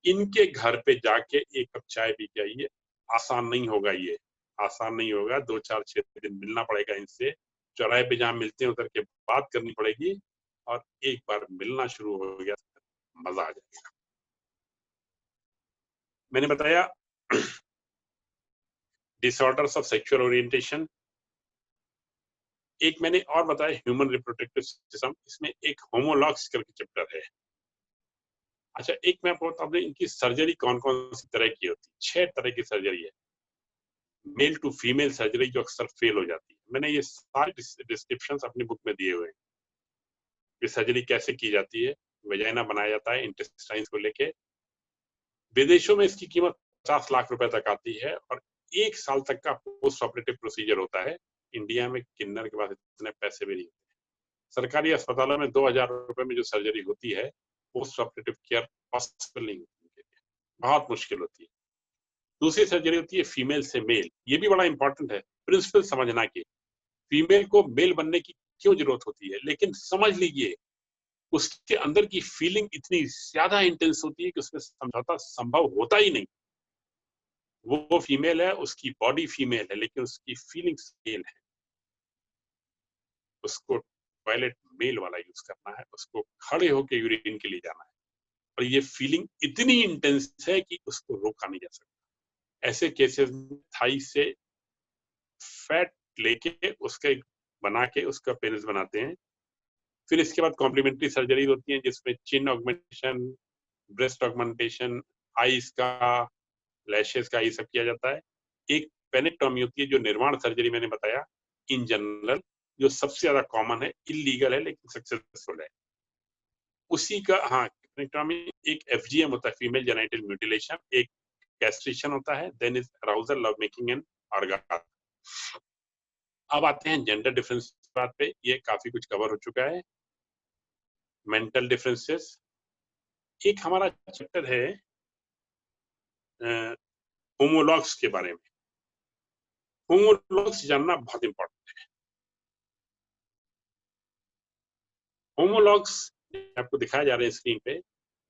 इनके घर पे जाके एक कप चाय पी के आइए। आसान नहीं होगा, ये आसान नहीं होगा। 2-4-6 दिन मिलना पड़ेगा इनसे, चौराहे पे जहाँ मिलते हैं उतर के बात करनी पड़ेगी, और एक बार मिलना शुरू हो गया मजा आ जाएगा। मैंने बताया डिसऑर्डर्स ऑफ सेक्सुअल ओरिएंटेशन, एक मैंने और बताया ह्यूमन रिप्रोडक्टिव सिस्टम, इसमें एक होमोलॉग्स करके चैप्टर है। अच्छा, एक मैं आपको बता दूं इनकी सर्जरी कौन कौन सी तरह की होती है। 6 तरह की सर्जरी है। मेल टू फीमेल सर्जरी जो अक्सर फेल हो जाती है, मैंने ये सारे डिस्क्रिप्शंस अपनी बुक में दिए हुए हैं। ये सर्जरी कैसे की जाती है, वेजाइना बनाया जाता है इंटेस्टाइन्स को लेके। विदेशों में इसकी कीमत 50 लाख रुपए तक आती है और 1 साल तक का पोस्ट ऑपरेटिव प्रोसीजर होता है। इंडिया में किन्नर के पास इतने पैसे भी नहीं होते। सरकारी अस्पतालों में 2000 रुपए में जो सर्जरी होती है, पोस्ट ऑपरेटिव केयर पॉसिबल नहीं होती उनके लिए, बहुत मुश्किल होती है। दूसरी सर्जरी होती है फीमेल से मेल। ये भी बड़ा इंपॉर्टेंट है, प्रिंसिपल समझना कि फीमेल को मेल बनने की क्यों जरूरत होती है, लेकिन समझ लीजिए उसके अंदर की फीलिंग इतनी ज्यादा इंटेंस होती है कि उसमें समझौता संभव होता ही नहीं। वो फीमेल है, उसकी बॉडी फीमेल है, लेकिन उसकी फीलिंग्स मेल है। उसको टॉयलेट मेल वाला यूज करना है, उसको खड़े होकर यूरिन के लिए जाना है, और ये फीलिंग इतनी इंटेंस है कि उसको रोका नहीं जा सकता। ऐसे केसेस में थाई से फैट लेके उसका एक बना के उसका पेनिस बनाते हैं। फिर इसके बाद कॉम्प्लीमेंट्री सर्जरी होती है जिसमें चिन ऑगमेंटेशन, ब्रेस्ट ऑगमेंटेशन, आईज का, लैशेस का, ये सब किया जाता है। एक पेनिक्टॉमी होती है जो निर्माण सर्जरी मैंने बताया इन जनरल, जो सबसे ज्यादा कॉमन है, इलीगल है लेकिन सक्सेसफुल है। उसी का, हाँ, पेनिक्टॉमी, एक एफजीएम होता है, फीमेल जेनिटल म्यूटिलेशन, एक कैस्ट्रेशन होता है, then is arousal, love making and orgasm. अब आते हैं जेंडर डिफरेंस बात पे, ये काफी कुछ कवर हो चुका है। मेंटल डिफरेंसेस, एक हमारा चैप्टर है होमोलॉग्स के बारे में। होमोलॉग्स जानना बहुत इंपॉर्टेंट है। होमोलॉग्स आपको दिखाया जा रहा है स्क्रीन पे,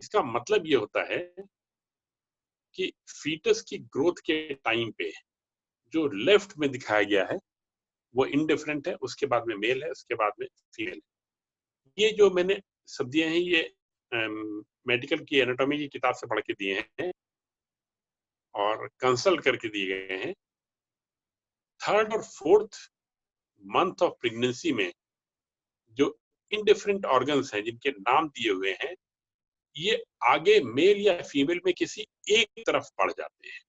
इसका मतलब ये होता है कि फीटस की ग्रोथ के टाइम पे जो लेफ्ट में दिखाया गया है वो इनडिफरेंट है, उसके बाद में मेल है, उसके बाद में फीमेल है। ये जो मैंने सब दिए हैं ये मेडिकल की एनाटॉमी की किताब से पढ़ के दिए हैं और कंसल्ट करके दिए गए हैं। 3rd और 4th मंथ ऑफ प्रेगनेंसी में जो इनडिफरेंट ऑर्गन्स हैं जिनके नाम दिए हुए हैं, ये आगे मेल या फीमेल में किसी एक तरफ बढ़ जाते हैं।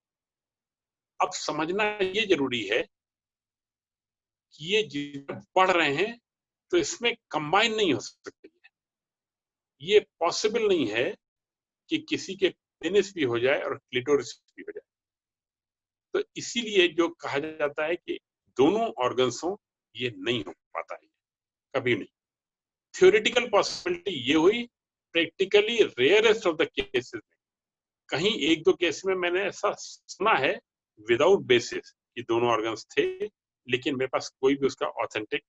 अब समझना ये जरूरी है कि ये जितने बढ़ रहे हैं तो इसमें कंबाइन नहीं हो सकते। ये पॉसिबल नहीं है कि किसी के पेनिस भी हो जाए और क्लिटोरिस भी हो जाए। तो इसीलिए जो कहा जाता है कि दोनों ऑर्गन्स हो, ये नहीं हो पाता है कभी नहीं। थ्योरेटिकल पॉसिबिलिटी ये हुई, practically rarest of the cases में, कहीं 1-2 केस में मैंने ऐसा सुना है विदाउट बेसिस कि दोनों ऑर्गन्स थे, लेकिन मेरे पास कोई भी उसका ऑथेंटिक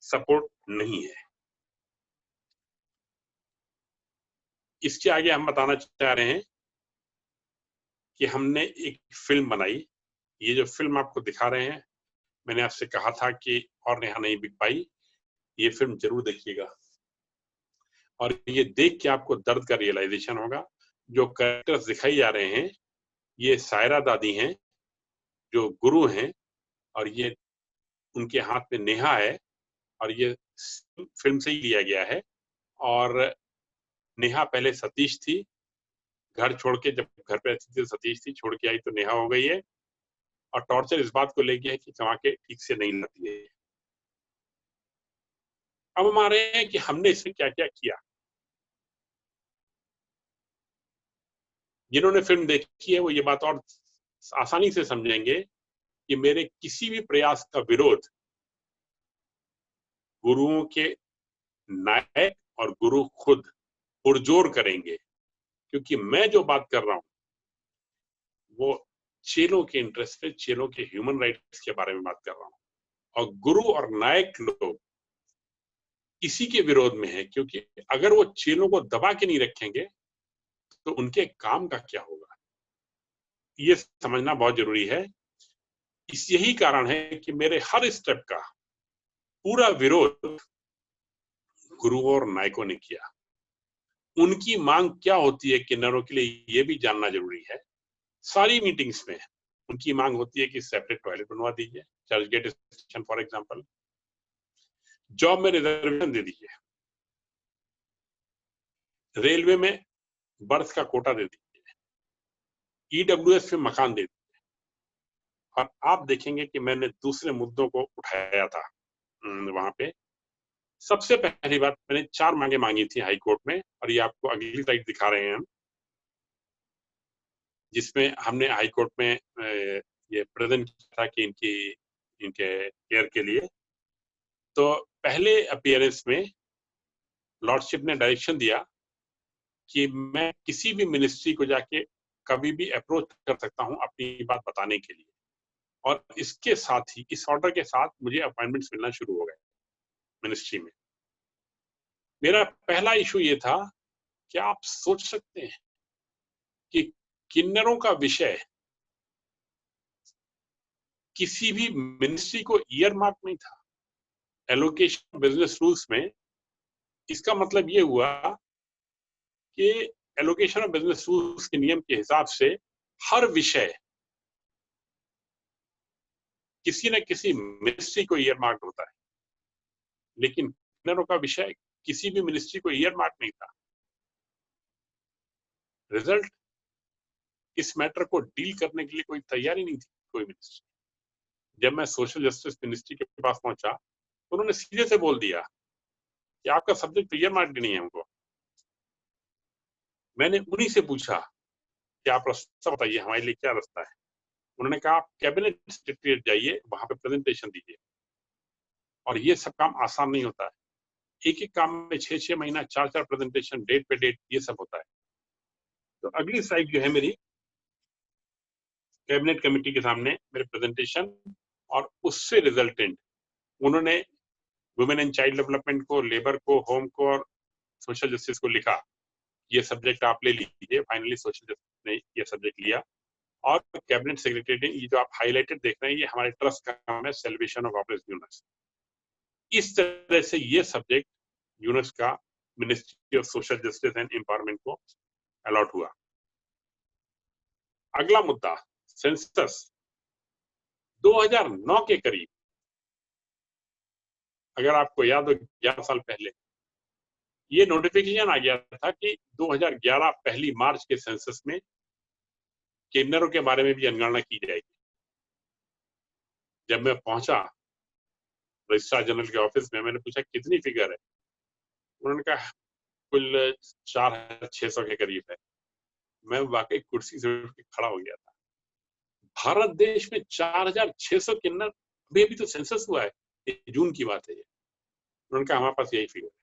सपोर्ट नहीं है। इसके आगे हम बताना चाह रहे हैं कि हमने एक फिल्म बनाई। ये जो फिल्म आपको दिखा रहे हैं, मैंने आपसे कहा था कि और नेहा नहीं बिक पाई, ये फिल्म जरूर देखिएगा और ये देख के आपको दर्द का रियलाइजेशन होगा। जो कैरेक्टर्स दिखाई जा रहे हैं ये सायरा दादी हैं जो गुरु हैं, और ये उनके हाथ में नेहा है, और ये फिल्म से ही लिया गया है। और नेहा पहले सतीश थी, घर छोड़ के, जब घर पे रहती थी सतीश थी, छोड़ के आई तो नेहा हो गई है, और टॉर्चर इस बात को लेके है कि कमा के ठीक से नहीं लाती है। अब हम आ रहे हैं कि हमने इसमें क्या क्या किया। जिन्होंने फिल्म देखी है वो ये बात और आसानी से समझेंगे कि मेरे किसी भी प्रयास का विरोध गुरुओं के नायक और गुरु खुद पुरजोर करेंगे, क्योंकि मैं जो बात कर रहा हूं वो चेलों के इंटरेस्ट पे, चेलों के ह्यूमन राइट्स के बारे में बात कर रहा हूं, और गुरु और नायक लोग इसी के विरोध में है, क्योंकि अगर वो चेलों को दबा के नहीं रखेंगे तो उनके काम का क्या होगा, ये समझना बहुत जरूरी है। यही कारण है कि मेरे हर स्टेप का पूरा विरोध गुरुओं और नायकों ने किया। उनकी मांग क्या होती है किन्नरों के लिए, ये भी जानना जरूरी है। सारी मीटिंग्स में उनकी मांग होती है कि सेपरेट टॉयलेट बनवा दीजिए, Churchgate station for example, job में रिजर्वेशन दे दीजिए, रेलवे में बर्थ का कोटा दे दीजिए, ईडब्ल्यूएस में मकान दे दीजिए। और आप देखेंगे कि मैंने दूसरे मुद्दों को उठाया था वहां पे। सबसे पहली बात, मैंने 4 मांगे मांगी थी हाई कोर्ट में, और ये आपको अगली स्लाइड दिखा रहे हैं हम, जिसमें हमने हाई कोर्ट में ये प्रेजेंट किया था कि इनके केयर के लिए। तो पहले अपीयरेंस में लॉर्डशिप ने डायरेक्शन दिया कि मैं किसी भी मिनिस्ट्री को जाके कभी भी अप्रोच कर सकता हूं अपनी बात बताने के लिए, और इसके साथ ही, इस ऑर्डर के साथ मुझे अपॉइंटमेंट्स मिलना शुरू हो गए मिनिस्ट्री में। मेरा पहला इशू ये था कि आप सोच सकते हैं कि किन्नरों का विषय किसी भी मिनिस्ट्री को ईयर मार्क नहीं था एलोकेशन बिजनेस रूल्स में। इसका मतलब ये हुआ कि एलोकेशन ऑफ बिजनेस रूल्स के नियम के हिसाब से हर विषय किसी न किसी मिनिस्ट्री को ईयर मार्क होता है, लेकिन किन्नरों का विषय किसी भी मिनिस्ट्री को ईयर मार्क नहीं था। रिजल्ट, इस मैटर को डील करने के लिए कोई तैयारी नहीं थी कोई मिनिस्ट्री। जब मैं सोशल जस्टिस मिनिस्ट्री के पास पहुंचा तो उन्होंने सीधे से बोल दिया कि आपका सब्जेक्ट तो ईयर मार्क नहीं है हमको। मैंने उन्हीं से पूछा कि आप रास्ता बताइए, हमारे लिए क्या रास्ता है। उन्होंने कहा आप कैबिनेट सेक्रेटरीट जाइए, वहां पे प्रेजेंटेशन दीजिए। और ये सब काम आसान नहीं होता है, एक एक काम में 6-6 महीना, 4-4 प्रेजेंटेशन, डेट पे डेट, ये सब होता है। तो अगली स्लाइड जो है मेरी, कैबिनेट कमेटी के सामने मेरे प्रेजेंटेशन, और उससे रिजल्टेंट उन्होंने वुमेन एंड चाइल्ड डेवलपमेंट को, लेबर को, होम को और सोशल जस्टिस को लिखा, ये सब्जेक्ट आप ले लीजिए। फाइनली सोशल जस्टिस ने ये सब्जेक्ट लिया, और कैबिनेट सेक्रेटरी ने, ये जो आप हाईलाइटेड देख रहे हैं, ये हमारे ट्रस्ट का काम है, सेलिब्रेशन ऑफ ऑपरेशन यूनिट्स। इस तरह से ये सब्जेक्ट यूनिट्स का ministry of social justice and empowerment को अलॉट हुआ। अगला मुद्दा, सेंसस। 2009 के करीब, अगर आपको याद हो, 11 साल पहले ये नोटिफिकेशन आ गया था कि 2011 पहली मार्च के सेंसस में किन्नरों के बारे में भी जनगणना की जाएगी। जब मैं पहुंचा रजिस्ट्रार जनरल के ऑफिस में, मैंने पूछा कितनी फिगर है। उन्होंने कहा कुल 4600 के करीब है। मैं वाकई कुर्सी से उठ के खड़ा हो गया था। भारत देश में 4600 किन्नर, अभी अभी तो सेंसस हुआ है, ये जून की बात है ये। उन्होंने कहा हमारे पास यही फिगर है।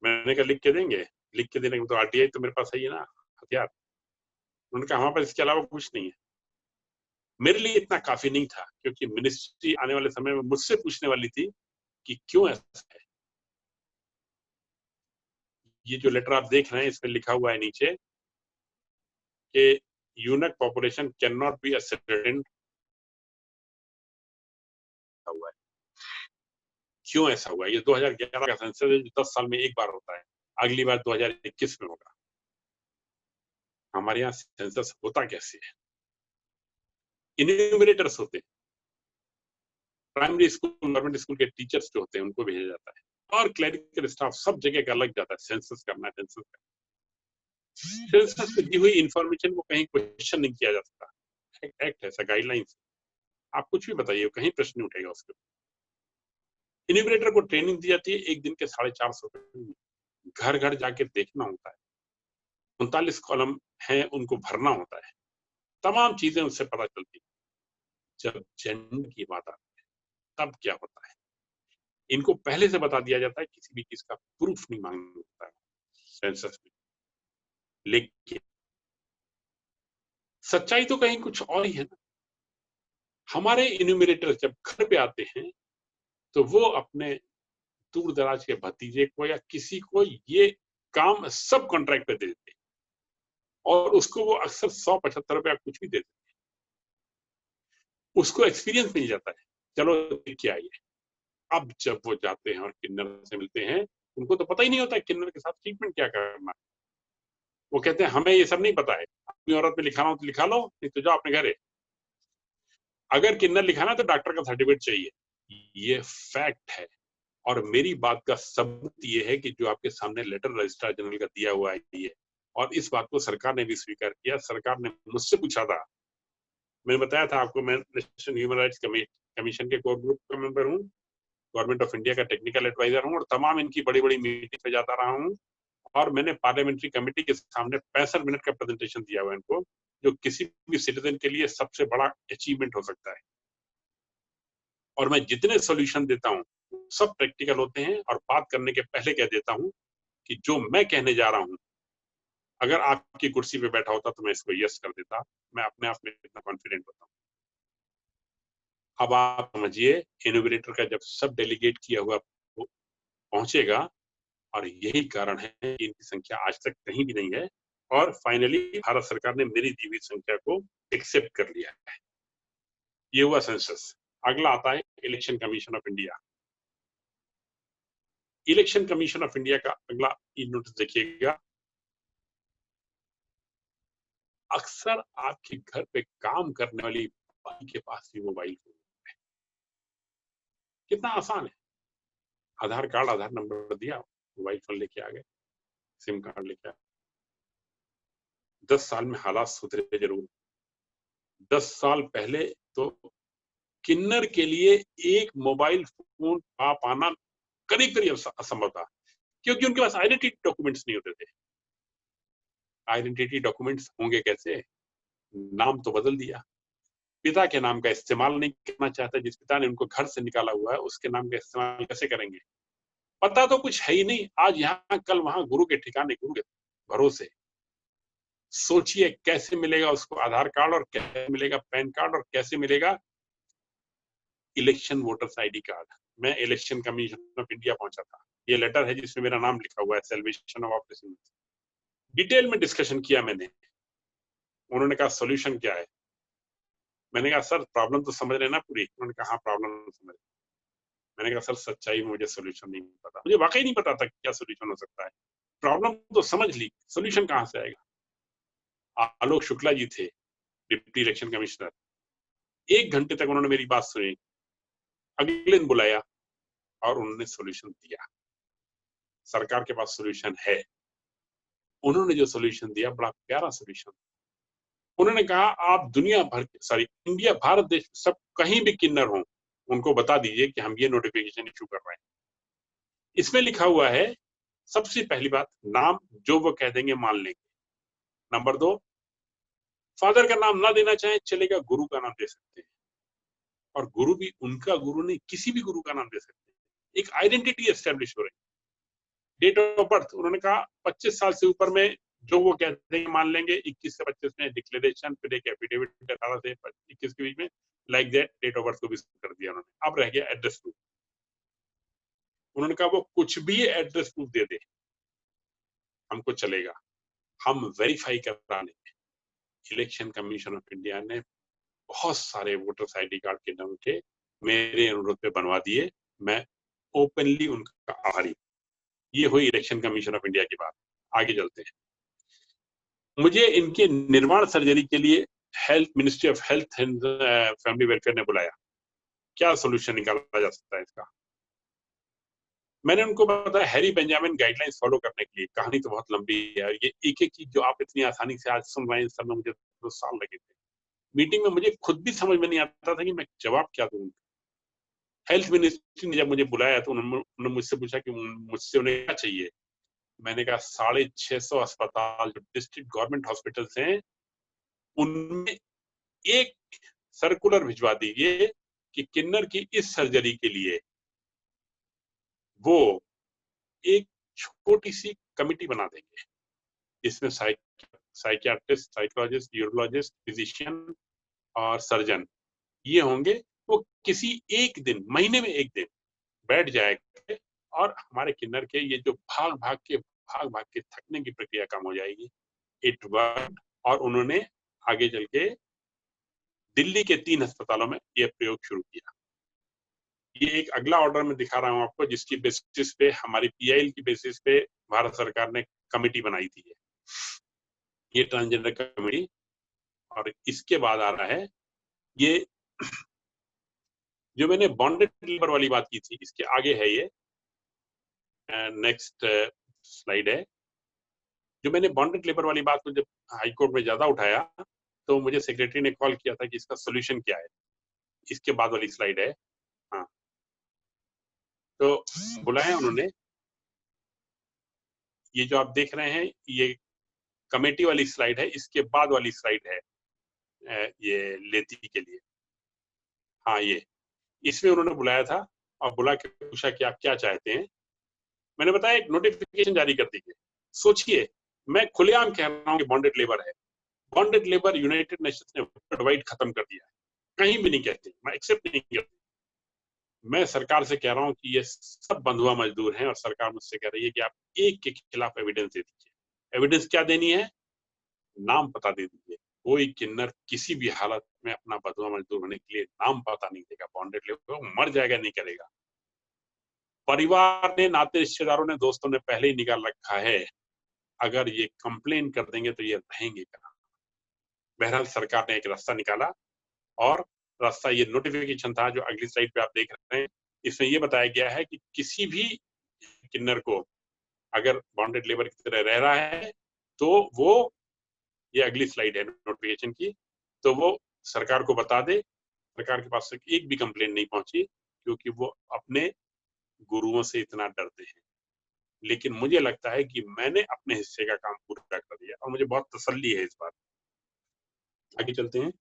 मैंने कहा लिख के देंगे? लिख के देने को तो आरटीआई तो मेरे पास है ही ना, हथियार। उन्होंने कहा हमारे पास इसके अलावा कुछ नहीं है। मेरे लिए इतना काफी नहीं था, क्योंकि मिनिस्ट्री आने वाले समय में मुझसे पूछने वाली थी कि क्यों ऐसा है। ये जो लेटर आप देख रहे हैं इसमें लिखा हुआ है नीचे कि यूनक population can not be ascertained हुआ है। क्यों ऐसा हुआ? ये 2011 का सेंसस है जो 10 साल में एक बार होता है, अगली बार 2021 में होगा। हमारे यहाँ सेंसस होता कैसे है? इन्यूमरेटर्स होते हैं, प्राइमरी स्कूल गवर्नमेंट स्कूल के टीचर्स जो होते हैं उनको भेजा जाता है, और क्लरिकल स्टाफ सब जगह का लग जाता है सेंसस करना है। सेंसस में दी हुई इंफॉर्मेशन को कहीं क्वेश्चन नहीं किया जा सकता, एक्ट है, ऐसा गाइडलाइंस। आप कुछ भी बताइए, कहीं प्रश्न नहीं उठेगा उसके। इन्यूमरेटर को ट्रेनिंग दी जाती है, एक दिन के 450 रुपए, घर घर जाके देखना होता है, 39 कॉलम है उनको भरना होता है, तमाम चीजें उससे पता चलती है। जब जेंडर की बात आती है तब क्या होता है? इनको पहले से बता दिया जाता है, किसी भी चीज का प्रूफ नहीं मांगना होता है सेंसस में। लेकिन सच्चाई तो कहीं कुछ और ही है ना। हमारे इन्यूमरेटर जब घर पे आते हैं तो वो अपने दूर दराज के भतीजे को या किसी को ये काम सब कॉन्ट्रैक्ट पे दे देते हैं, और उसको वो अक्सर 100-75 रुपया कुछ भी दे देते हैं। उसको एक्सपीरियंस मिल जाता है, चलो देख के आइए। अब जब वो जाते हैं और किन्नर से मिलते हैं, उनको तो पता ही नहीं होता है किन्नर के साथ ट्रीटमेंट क्या करना। वो कहते हैं हमें ये सब नहीं पता है, अपनी औरत में लिखाना हो तो लिखा लो, नहीं तो जाओ अपने घर। अगर किन्नर लिखाना तो डॉक्टर का सर्टिफिकेट चाहिए, ये फैक्ट है। और मेरी बात का सबूत ये है कि जो आपके सामने लेटर रजिस्ट्रार जनरल का दिया हुआ है ये, और इस बात को सरकार ने भी स्वीकार किया। सरकार ने मुझसे पूछा था, मैंने बताया था आपको, मैं नेशनल ह्यूमन राइट्स कमीशन के कोर ग्रुप का मेंबर हूँ, गवर्नमेंट ऑफ इंडिया का टेक्निकल एडवाइजर हूँ, और तमाम इनकी बड़ी बड़ी मीटिंग पे जाता रहा हूँ। और मैंने पार्लियामेंट्री कमेटी के सामने 65 मिनट का प्रेजेंटेशन दिया हुआ है इनको, जो किसी भी सिटीजन के लिए सबसे बड़ा अचीवमेंट हो सकता है। और मैं जितने सॉल्यूशन देता हूँ सब प्रैक्टिकल होते हैं, और बात करने के पहले कह देता हूँ कि जो मैं कहने जा रहा हूँ, अगर आपकी कुर्सी पे बैठा होता तो मैं इसको यस कर देता। मैं अपने आप में इतना कॉन्फिडेंट होता हूँ। अब आप समझिए, इनोवेटर का जब सब डेलीगेट किया हुआ पहुंचेगा, और यही कारण है कि इनकी संख्या आज तक कहीं भी नहीं है, और फाइनली भारत सरकार ने मेरी दी हुई संख्या को एक्सेप्ट कर लिया है। ये हुआ सेंसस। अगला आता है election commission of India. Election commission of India का अगला नोटिस देखिएगा। अक्सर आपके घर पे काम करने वाली बाई के पास भी मोबाइल फोन है। कितना आसान है, आधार कार्ड, आधार नंबर दिया, मोबाइल फोन लेके आ गए, सिम कार्ड लेके आ गए। 10 साल में हालात सुधरे जरूर। 10 साल पहले तो किन्नर के लिए एक मोबाइल फोन आ पाना करीब करीब असंभव था, क्योंकि उनके पास आइडेंटिटी डॉक्यूमेंट्स नहीं होते थे। आइडेंटिटी डॉक्यूमेंट्स होंगे कैसे? नाम तो बदल दिया, पिता के नाम का इस्तेमाल नहीं करना चाहता। जिस पिता ने उनको घर से निकाला हुआ है उसके नाम का इस्तेमाल कैसे करेंगे? पता तो कुछ है ही नहीं, आज यहाँ कल वहां, गुरु के ठिकाने, गुरु के भरोसे। सोचिए कैसे मिलेगा उसको आधार कार्ड, और कैसे मिलेगा पैन कार्ड, और कैसे मिलेगा इलेक्शन वोटर्स आईडी कार्ड। मैं इलेक्शन कमीशन ऑफ इंडिया पहुंचा था, ये लेटर है जिसमें मेरा नाम लिखा हुआ है, सेल्वेशन ऑफ ऑपरेशन। डिटेल में डिस्कशन किया मैंने। उन्होंने कहा सोल्यूशन क्या है? मैंने कहा सर प्रॉब्लम तो समझ रहे ना पूरी? उन्होंने कहा हाँ प्रॉब्लम समझ। मैंने कहा सर सच्चाई में मुझे सोल्यूशन नहीं पता, मुझे वाकई नहीं पता था क्या सोल्यूशन हो सकता है। प्रॉब्लम तो समझ ली, सोल्यूशन कहाँ से आएगा? आलोक शुक्ला जी थे डिप्टी इलेक्शन कमिश्नर। 1 घंटे तक उन्होंने मेरी बात सुनी, अगले दिन बुलाया और उन्होंने सोल्यूशन दिया। सरकार के पास सोल्यूशन है। उन्होंने जो सोल्यूशन दिया बड़ा प्यारा सोल्यूशन। उन्होंने कहा आप दुनिया भर, सॉरी इंडिया, भारत देश सब कहीं भी किन्नर हो, उनको बता दीजिए कि हम ये नोटिफिकेशन इशू कर रहे हैं। इसमें लिखा हुआ है, सबसे पहली बात, नाम जो वो कह देंगे मान लेंगे। नंबर 2, फादर का नाम ना देना चाहे चलेगा, गुरु का नाम दे सकते हैं, और गुरु भी उनका गुरु नहीं, किसी भी गुरु का नाम दे सकते हैं। एक आइडेंटिटी एस्टेब्लिश हो रही। डेट ऑफ बर्थ, उन्होंने कहा 25 साल से ऊपर में जो वो कहते हैं मान लेंगे 21 से 25 में डिक्लेरेशन, फिर एक एफिडेविट 18 से 21 के बीच में, like that date of birth को भी कर दिया उन्होंने। अब रह गया एड्रेस प्रूफ। उन्होंने कहा वो कुछ भी एड्रेस प्रूफ दे दे हमको चलेगा, हम वेरीफाई करा लेंगे। इलेक्शन कमीशन ऑफ इंडिया ने बहुत सारे वोटर्स आईडी कार्ड के नाम के मेरे अनुरोध पे बनवा दिए। मैं ओपनली उनका आभारी। ये हुई इलेक्शन कमीशन ऑफ इंडिया की बात। आगे चलते हैं। मुझे इनके निर्माण सर्जरी के लिए health ministry of health and family welfare ने बुलाया। क्या सोल्यूशन निकाला जा सकता है इसका? मैंने उनको बताया हैरी बेंजामिन गाइडलाइंस फॉलो करने के लिए। कहानी तो बहुत लंबी है, ये एक एक चीज जो आप इतनी आसानी से आज सुन रहे हैं, सब में मुझे 2 साल लगे थे। मीटिंग में मुझे खुद भी समझ में नहीं आता था कि मैं जवाब क्या दूं। हेल्थ मिनिस्ट्री ने जब मुझे बुलाया तो उन्होंने मुझसे पूछा कि मुझसे उन्हें क्या चाहिए। मैंने कहा 650 अस्पताल जो डिस्ट्रिक्ट गवर्नमेंट हॉस्पिटल्स हैं उनमें एक सर्कुलर भिजवा दीजिए कि किन्नर की इस सर्जरी के लिए वो एक छोटी सी कमिटी बना देंगे, इसमें साइकियाट्रिस्ट, साइकोलॉजिस्ट, यूरोलॉजिस्ट, फिजिशियन और सर्जन ये होंगे। वो किसी एक दिन, महीने में एक दिन बैठ जाएगा और हमारे किन्नर के ये जो भाग भाग के थकने की प्रक्रिया कम हो जाएगी। It work. और उन्होंने आगे चल के दिल्ली के 3 अस्पतालों में यह प्रयोग शुरू किया। ये एक अगला ऑर्डर में दिखा रहा हूं आपको, जिसकी बेसिस पे हमारी पीआईएल की बेसिस पे भारत सरकार ने कमेटी बनाई थी। ये ट्रांसजेंडर कमेटी। और इसके बाद आ रहा है ये जो मैंने बॉन्डेड लेबर वाली बात की थी, इसके आगे है ये नेक्स्ट स्लाइड है। जो मैंने बॉन्डेड लेबर वाली बात को जब हाईकोर्ट में ज्यादा उठाया तो मुझे सेक्रेटरी ने कॉल किया था कि इसका सोल्यूशन क्या है। इसके बाद वाली स्लाइड है। हाँ, तो बुलाया उन्होंने। ये जो आप देख रहे हैं ये कमेटी वाली स्लाइड है। इसके बाद वाली स्लाइड है ये लेती के लिए। हाँ, ये इसमें उन्होंने बुलाया था और बुला के पूछा कि आप क्या चाहते हैं। मैंने बताया एक नोटिफिकेशन जारी कर दीजिए। सोचिए, मैं खुलेआम कह रहा हूँ कि बॉन्डेड लेबर है। बॉन्डेड लेबर यूनाइटेड नेशंस ने वर्ल्ड वाइड खत्म कर दिया है। कहीं भी नहीं कहते, मैं एक्सेप्ट नहीं करती। मैं सरकार से कह रहा हूँ कि ये सब बंधुआ मजदूर हैं और सरकार मुझसे कह रही है कि आप एक के खिलाफ एविडेंस दे दीजिए। एविडेंस क्या देनी है? नाम पता दे दीजिए। कोई किन्नर किसी भी हालत में अपना बंधुआ मजदूर होने के लिए नाम पता नहीं देगा। बॉन्डेड लेबर मर जाएगा, नहीं करेगा। परिवार ने, नाते रिश्तेदारों ने, दोस्तों ने पहले ही निकाल रखा है, अगर ये कंप्लेन कर देंगे तो ये रहेंगे कहाँ। बहरहाल सरकार ने एक रास्ता निकाला और रास्ता ये नोटिफिकेशन था जो अगली स्लाइड पे आप देख रहे हैं। इसमें ये बताया गया है कि किसी भी किन्नर को अगर बॉन्डेड लेबर की तरह रह रहा है तो वो, ये अगली स्लाइड है नोटिफिकेशन की, तो वो सरकार को बता दे। सरकार के पास एक भी कंप्लेन नहीं पहुंची क्योंकि वो अपने गुरुओं से इतना डरते हैं। लेकिन मुझे लगता है कि मैंने अपने हिस्से का काम पूरा कर दिया और मुझे बहुत तसल्ली है इस बात। आगे चलते हैं।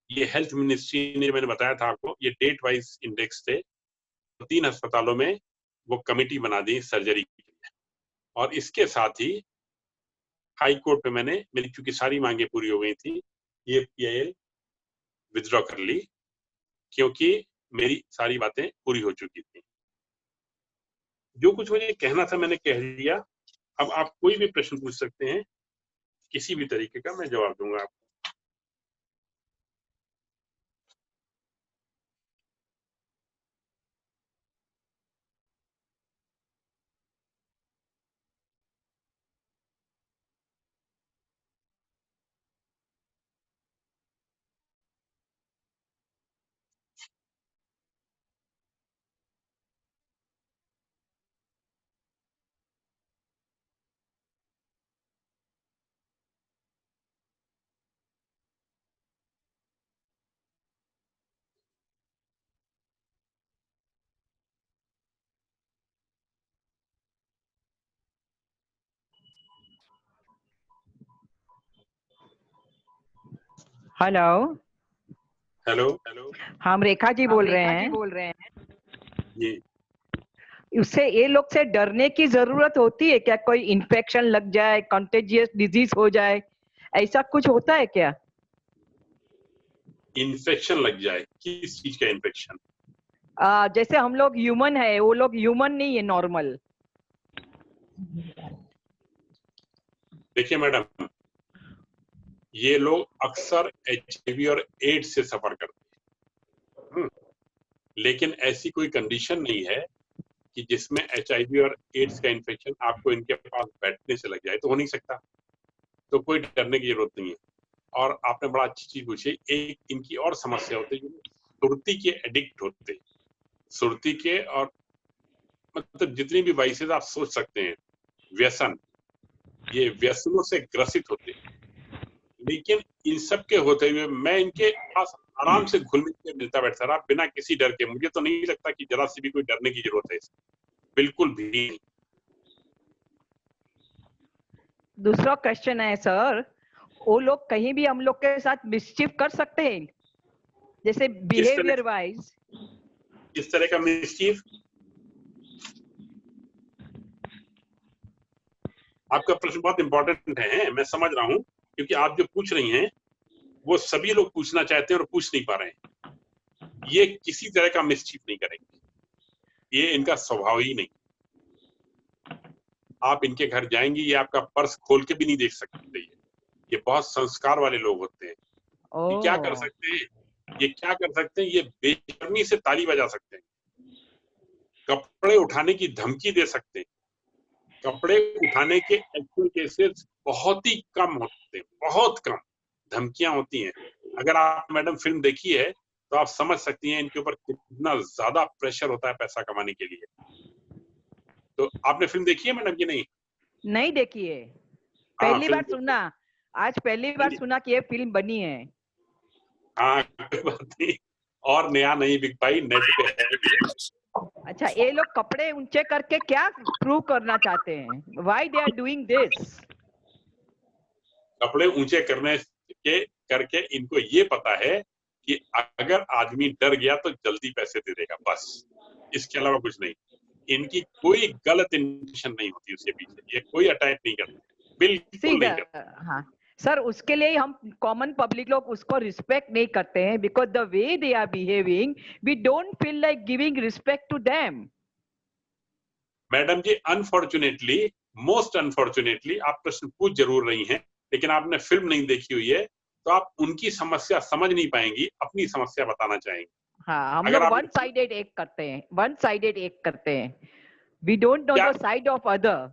ये हेल्थ मिनिस्ट्री ने, मैंने बताया था आपको, ये डेट वाइज इंडेक्स थे। तो 3 अस्पतालों में वो कमेटी बना दी सर्जरी के लिए। और इसके साथ ही हाई कोर्ट पे मेरी चूंकि सारी मांगे पूरी हो गई थी, ये पीआईएल विथड्रॉ कर ली क्योंकि मेरी सारी बातें पूरी हो चुकी थी। जो कुछ मुझे कहना था मैंने कह दिया। अब आप कोई भी प्रश्न पूछ सकते हैं, किसी भी तरीके का मैं जवाब दूंगा आपको। हेलो हेलो, हम रेखा जी बोल रहे हैं। जी उससे ये लोग से डरने की जरूरत होती है क्या? कोई इन्फेक्शन लग जाए, कंटेजियस डिजीज हो जाए, ऐसा कुछ होता है क्या? इन्फेक्शन लग जाए? किस चीज का इन्फेक्शन? जैसे हम लोग ह्यूमन है, वो लोग ह्यूमन नहीं है, नॉर्मल। देखिए मैडम, ये लोग अक्सर HIV और एड्स से सफर करते हैं, लेकिन ऐसी कोई कंडीशन नहीं है कि जिसमें HIV और एड्स का इन्फेक्शन आपको इनके पास बैठने से लग जाए, तो हो नहीं सकता। तो कोई डरने की जरूरत नहीं है। और आपने बड़ा अच्छी चीज पूछी। एक इनकी और समस्या होती है, सुर्ती के एडिक्ट होते हैं, सुर्ती के, और मतलब जितनी भी वाइसेस आप सोच सकते हैं, व्यसन, ये व्यसनों से ग्रसित होते हैं। लेकिन इन सब के होते हुए मैं इनके पास आराम से घुल मिल के मिलता बैठता रहा, बिना किसी डर के। मुझे तो नहीं लगता कि जरा सी भी कोई डरने की जरूरत है, बिल्कुल भी नहीं। दूसरा क्वेश्चन है सर, वो लोग कहीं भी हम लोग के साथ मिसचिफ कर सकते हैं, जैसे बिहेवियर वाइज? किस तरह का मिसचीफ? आपका प्रश्न बहुत इंपॉर्टेंट है, मैं समझ रहा हूँ, क्योंकि आप जो पूछ रही हैं वो सभी लोग पूछना चाहते हैं और पूछ नहीं पा रहे हैं। ये किसी तरह का मिसचीफ नहीं करेंगे, ये इनका स्वभाव ही नहीं। आप इनके घर जाएंगी, ये आपका पर्स खोल के भी नहीं देख सकते। ये बहुत संस्कार वाले लोग होते हैं। ये क्या कर सकते हैं? ये क्या कर सकते हैं? ये बेशर्मी से ताली बजा सकते हैं, कपड़े उठाने की धमकी दे सकते हैं। कपड़े उठाने के एक्चुअल केसेस बहुत ही कम होते हैं, बहुत कम धमकियां होती हैं। अगर आप मैडम फिल्म देखी है तो आप समझ सकती हैं इनके ऊपर कितना ज्यादा प्रेशर होता है पैसा कमाने के लिए। तो आपने फिल्म देखी है मैडम कि नहीं? नहीं देखी है, हाँ, पहली बार सुना, आज पहली बार सुना कि ये फिल्म बनी है। हाँ, कोई बात नहीं, और नया नहीं बिक पाई, नेट पे है। अच्छा, ये लोग कपड़े ऊंचे करके क्या प्रूव करना चाहते हैं? Why they are doing this? कपड़े ऊंचे करने के करके इनको ये पता है कि अगर आदमी डर गया तो जल्दी पैसे दे देगा, बस, इसके अलावा कुछ नहीं। इनकी कोई गलत इंटेंशन नहीं होती उसके पीछे, ये कोई अटैक नहीं करते, बिल्कुल नहीं करते। हाँ सर, उसके लिए हम कॉमन पब्लिक लोग उसको रिस्पेक्ट नहीं करते हैं, because the way they are behaving we don't feel like giving respect to them. Madam ji, unfortunately, most unfortunately, आप प्रश्न पूछ जरूर रही हैं, लेकिन आपने फिल्म नहीं देखी हुई है, तो आप उनकी समस्या समझ नहीं पाएंगी, अपनी समस्या बताना चाहेंगी। हाँ, हम अगर लोग आप वन साइडेड एक करते हैं, वन साइडेड एक करते हैं, we don't know the side of other.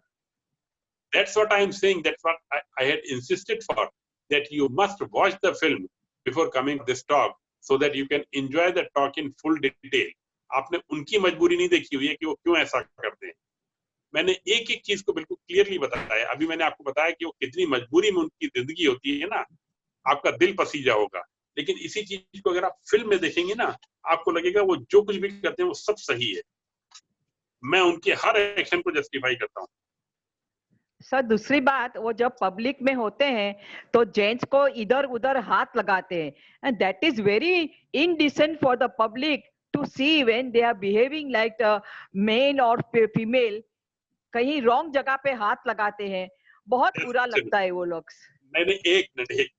That's what I am saying. That's what I had insisted for. That you must watch the film before coming to this talk, so that you can enjoy the talk in full detail. आपने उनकी मजबूरी नहीं देखी हुई है कि वो क्यों ऐसा करते हैं। मैंने एक एक चीज को बिल्कुल क्लियरली बताया। अभी मैंने आपको बताया कि वो कितनी मजबूरी में उनकी जिंदगी होती है ना, आपका दिल पसीजा होगा। लेकिन इसी चीज को अगर आप फिल्म में देखेंगे ना, आपको लगेगा वो जो कुछ भी करते हैं वो सब सही है। मैं उनके हर एक्शन को जस्टिफाई करता हूँ। सर, दूसरी बात, वो जब पब्लिक में होते हैं तो जेंट्स को इधर उधर हाथ लगाते हैं, and that is very indecent for the public to see when they are behaving like male और फीमेल, कहीं रॉन्ग जगह पे हाथ लगाते हैं, बहुत बुरा लगता है वो लोग। मैंने एक मिनट,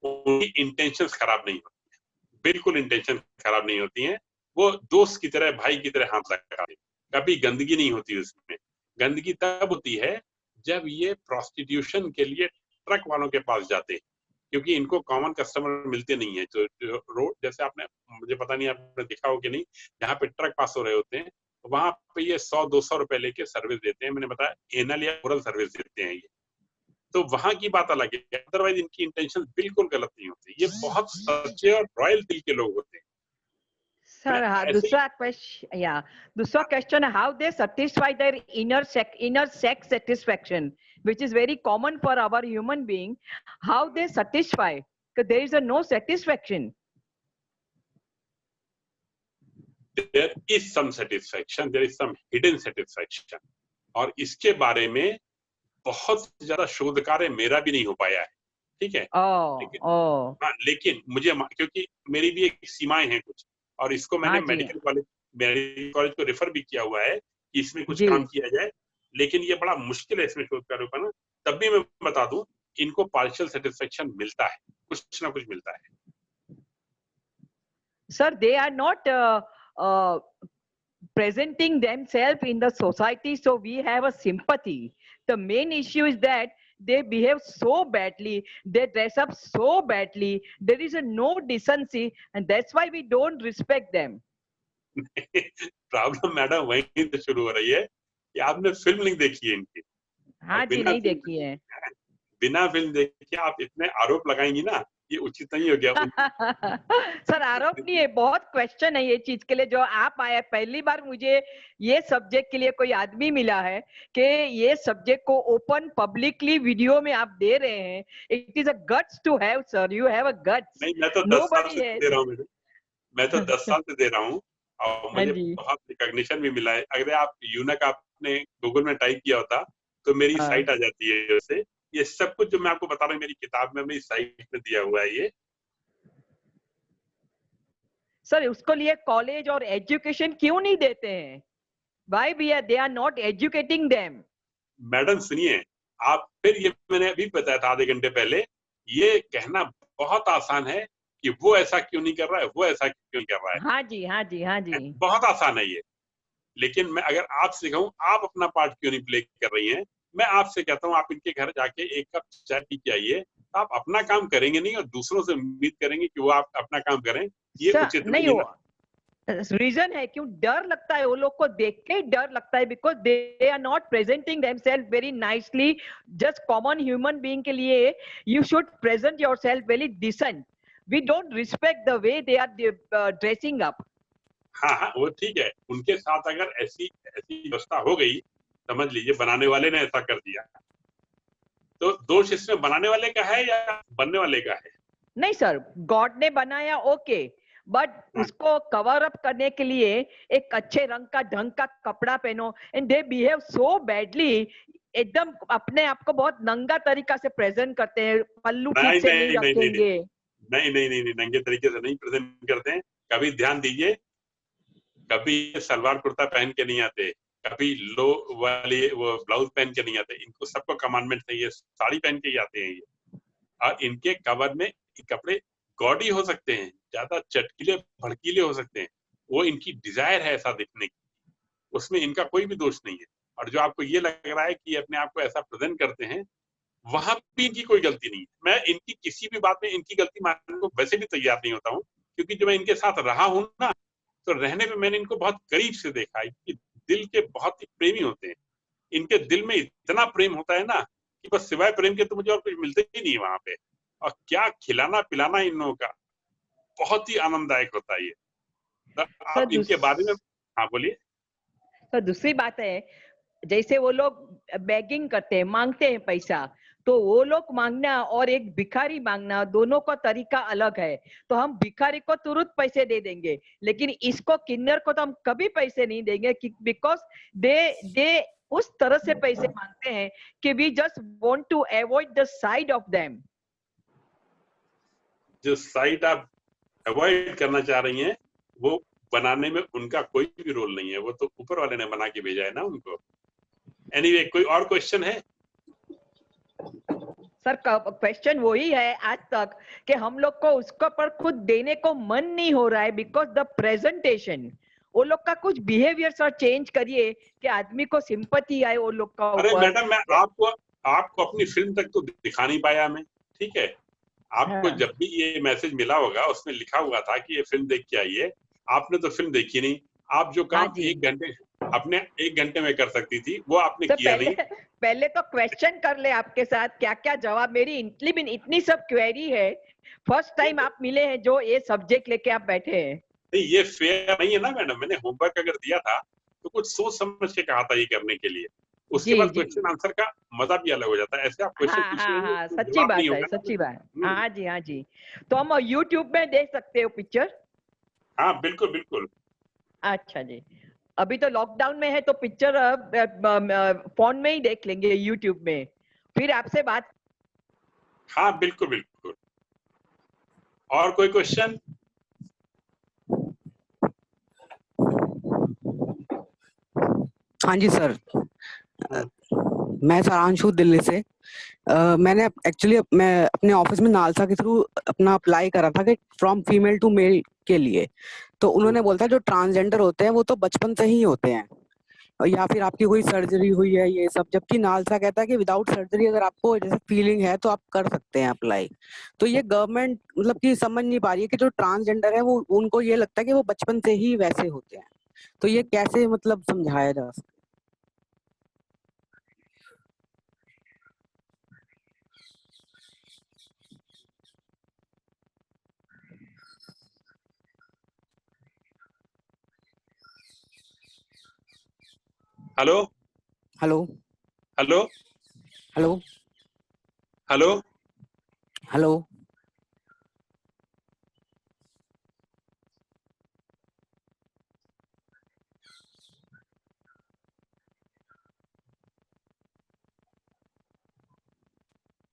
उनकी इंटेंशंस खराब नहीं होती, बिल्कुल इंटेंशन खराब नहीं होती हैं। वो दोस्त की तरह, भाई की तरह हाथ लगाते हैं, कभी गंदगी नहीं होती उसमें। गंदगी तब होती है जब ये प्रोस्टिट्यूशन के लिए ट्रक वालों के पास जाते हैं, क्योंकि इनको कॉमन कस्टमर मिलते नहीं है। जो रोड, जैसे आपने, मुझे पता नहीं आपने देखा हो कि नहीं, जहाँ पे ट्रक पास हो रहे होते हैं वहां पे ये 100-200 रुपए लेके सर्विस देते हैं। मैंने बताया एनल या ओरल सर्विस देते हैं ये, तो वहां की बात अलग है। अदरवाइज इनकी इंटेंशन बिल्कुल गलत नहीं होती। ये बहुत सच्चे और रॉयल दिल के लोग होते हैं। Sir, दूसरा question, how they satisfy their inner sex satisfaction, which is very common for our human being. How they satisfy? Because there is no satisfaction. There is some satisfaction, there is some hidden satisfaction, और इसके बारे में बहुत ज्यादा शोध कार्य मेरा भी नहीं हो पाया है, ठीक है। लेकिन मुझे, क्योंकि मेरी भी एक सीमाएं हैं कुछ, और इसको मैंने मेडिकल कॉलेज को रेफर भी किया हुआ है इसमें कुछ जी काम किया जाए, लेकिन ये बड़ा मुश्किल है इसमें शोध कार्यों का ना। तब भी मैं बता दूं, इनको पार्शियल सेटिस्फेक्शन मिलता है, कुछ ना कुछ मिलता है। sir, they are not uh, presenting themselves in the society, so we have a sympathy. The main issue is that they behave so badly, they dress up so badly, there is a no decency, and that's why we don't respect them. Problem madam वहीं से शुरू हो रही है कि आपने film नहीं देखी है इनकी, और हाँ जी, नहीं देखी है। बिना फिल्म देखे आप इतने आरोप लगाएंगी ना, ये उचित नहीं हो गया। सर आरोप नहीं है, बहुत क्वेश्चन है ये चीज के लिए। जो आप आया, पहली बार मुझे ये सब्जेक्ट के लिए कोई आदमी मिला है कि ये सब्जेक्ट को ओपन पब्लिकली वीडियो में आप दे रहे हैं। It is a guts to have, sir, you have a guts. नहीं, मैं तो 10 साल नोबडी से है। दे रहा हूँ मैडम, मैं तो 10 साल से दे रहा हूँ, और हाँ मुझे जी, बहुत रिकॉग्निशन भी मिला है। अगर आप यूनक आपने गूगल में टाइप किया होता तो मेरी हाँ साइट आ जाती है उससे। ये सब कुछ जो मैं आपको बता रहा हूँ मेरी किताब में, मेरी साइट में दिया हुआ है ये। सर, उसको लिए कॉलेज और एजुकेशन क्यों नहीं देते हैं? Why they are not educating them? Madam सुनिए, आप फिर ये मैंने अभी बताया था आधे घंटे पहले, ये कहना बहुत आसान है कि वो ऐसा क्यों नहीं कर रहा है, वो ऐसा क्यों नहीं कर रहा है, हाँ जी, हाँ जी, हाँ जी। बहुत आसान है ये। लेकिन मैं अगर आपसे कहूँ आप अपना पार्ट क्यों नहीं प्ले कर रही हैं, मैं आपसे कहता हूँ आप इनके घर जाके एक कप चाय पी के आइए। आप अपना काम करेंगे नहीं और दूसरों से उम्मीद करेंगे कि वो आप अपना काम करें, ये सर उचित नहीं नहीं है हो, ना। रीजन है क्यों डर लगता है, वो लोग को देख के ही डर लगता है, because they are not presenting themselves very nicely. Just common human being के लिए you should present yourself very decent. We don't respect the way they are dressing up. हाँ हाँ, वो ठीक है, उनके साथ अगर ऐसी ऐसी व्यवस्था हो गई, समझ लीजिए बनाने वाले ने ऐसा कर दिया, तो दोष इसमें बनाने वाले का है या बनने वाले का है? नहीं सर, गॉड ने बनाया, ओके, बट उसको कवर अप करने के लिए एक अच्छे रंग का ढंग का कपड़ा पहनो, and they behave so badly. एकदम अपने आप को बहुत नंगा तरीका से प्रेजेंट करते हैं, पल्लू नहीं ठीक से नहीं नहीं नहीं नहीं रखेंगे। नहीं नहीं नहीं नहीं, नंगे तरीके से नहीं प्रेजेंट करते हैं। कभी ध्यान दीजिए, कभी सलवार कुर्ता पहन के नहीं आते, कभी लो वाली वो ब्लाउज पहन के नहीं आते, इनको सबको कमांडमेंट है, ये साड़ी पहन के ही आते हैं ये। और इनके कवर में कपड़े गॉडी हो सकते हैं, ज्यादा चटकीले भड़कीले हो सकते हैं, वो इनकी डिजायर है ऐसा दिखने की, उसमें इनका कोई भी दोष नहीं है। और जो आपको ये लग रहा है कि अपने आप को ऐसा प्रेजेंट करते हैं, वहां भी इनकी कोई गलती नहीं है। मैं इनकी किसी भी बात में इनकी गलती मानने को वैसे भी तैयार नहीं होता हूँ, क्योंकि जब मैं इनके साथ रहा हूँ ना, तो रहने में मैंने इनको बहुत करीब से देखा है कि दिल के बहुत ही प्रेमी होते हैं। इनके दिल में इतना प्रेम होता है ना कि बस सिवाय प्रेम के तो मुझे और कुछ मिलते ही नहीं वहां पे। और क्या खिलाना पिलाना इन लोगों का बहुत ही आनंददायक होता है ये। तो सर आप इनके बारे में, हाँ बोलिए। तो दूसरी बात है, जैसे वो लोग बेगिंग करते हैं, मांगते हैं पैसा, तो वो लोग मांगना और एक भिखारी मांगना, दोनों का तरीका अलग है। तो हम भिखारी को तुरंत पैसे दे देंगे, लेकिन इसको किन्नर को तो हम कभी पैसे नहीं देंगे, बिकॉज दे उस तरह से पैसे मांगते हैं कि we just want to avoid the side of them. जो साइट आप अवॉइड करना चाह रही हैं, वो बनाने में उनका कोई भी रोल नहीं है, वो तो ऊपर वाले ने बना के भेजा है ना उनको। एनीवे, कोई और क्वेश्चन है? सर क्वेश्चन वही है आज तक कि हम लोग को उसको पर खुद देने को मन नहीं हो रहा है, बिकॉज द प्रेजेंटेशन, वो लोग का कुछ बिहेवियर सर चेंज करिए कि आदमी को सिंपैथी आए वो लोग का अरे ऊपर। मैडम, मैं आपको अपनी फिल्म तक तो दिखा नहीं पाया मैं, ठीक है? आपको हाँ। जब भी ये मैसेज मिला होगा उसमें लिखा हुआ था कि ये फिल्म देख के आइए, आपने तो फिल्म देखी नहीं। आप जो हाँ काम जी, 1 घंटे अपने 1 घंटे में कर सकती थी, वो आपने तो किया नहीं। पहले तो क्वेश्चन कर ले आपके साथ, क्या क्या जवाब, मेरी इतनी सब क्वेरी है। फर्स्ट टाइम आप मिले हैं जो ये सब्जेक्ट लेके आप बैठे हैं। नहीं, ये फेयर नहीं है ना मैडम। मैंने होमवर्क अगर दिया था तो कुछ सोच समझ के कहा था ये करने के लिए। उसके जी बाद जी, क्वेश्चन आंसर का मजा भी अलग हो जाता है। ऐसे आप क्वेश्चन हाँ हाँ पूछेंगे हाँ, तो सच्ची जवाब नहीं बात है, होगा ना। सच्ची बात। हाँ जी, हाँ जी, तो हम यूट्यूब में देख सकते हो पिक्चर? हाँ बिल्कुल बिल्कुल। अच्छा जी, अभी तो लॉकडाउन में है तो पिक्चर फोन में ही देख लेंगे, यूट्यूब में। फिर आपसे बात। हाँ बिल्कुल बिल्कुल। और कोई क्वेश्चन? हाँ जी सर, मैं सारांशु दिल्ली से। मैंने एक्चुअली मैं अपने ऑफिस में नालसा के थ्रू अपना अप्लाई करा था कि फ्रॉम फीमेल टू मेल के लिए। तो उन्होंने बोला था जो ट्रांसजेंडर होते हैं वो तो बचपन से ही होते हैं, या फिर आपकी कोई सर्जरी हुई है ये सब, जबकि नालसा कहता है कि विदाउट सर्जरी अगर आपको जैसे फीलिंग है तो आप कर सकते हैं अप्लाई। तो ये गवर्नमेंट मतलब कि समझ नहीं पा रही है कि जो ट्रांसजेंडर है वो उनको ये लगता है कि वो बचपन से ही वैसे होते हैं। तो ये कैसे मतलब समझाया जा सकता है? Hello hello hello hello hello hello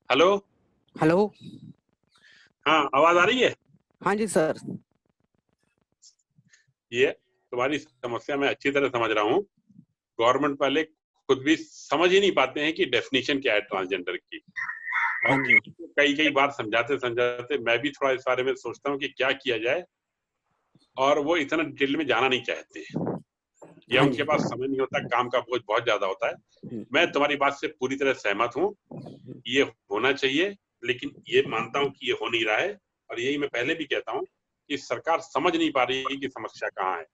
hello. Hello. हाँ, आवाज आ रही है? हाँ जी सर। ये तुम्हारी समस्या मैं अच्छी तरह समझ रहा हूँ। गवर्नमेंट वाले खुद भी समझ ही नहीं पाते हैं कि डेफिनेशन क्या है ट्रांसजेंडर की। हाँ और जी। कई बार समझाते समझाते मैं भी थोड़ा इस बारे में सोचता हूँ कि क्या किया जाए, और वो इतना डिटेल में जाना नहीं चाहते, या हाँ उनके जी। पास समय नहीं होता, काम का बोझ बहुत ज्यादा होता है। मैं तुम्हारी बात से पूरी तरह सहमत हूँ, ये होना चाहिए, लेकिन ये मानता हूँ कि ये हो नहीं रहा है। और यही मैं पहले भी कहता हूँ कि सरकार समझ नहीं पा रही है कि समस्या कहाँ है।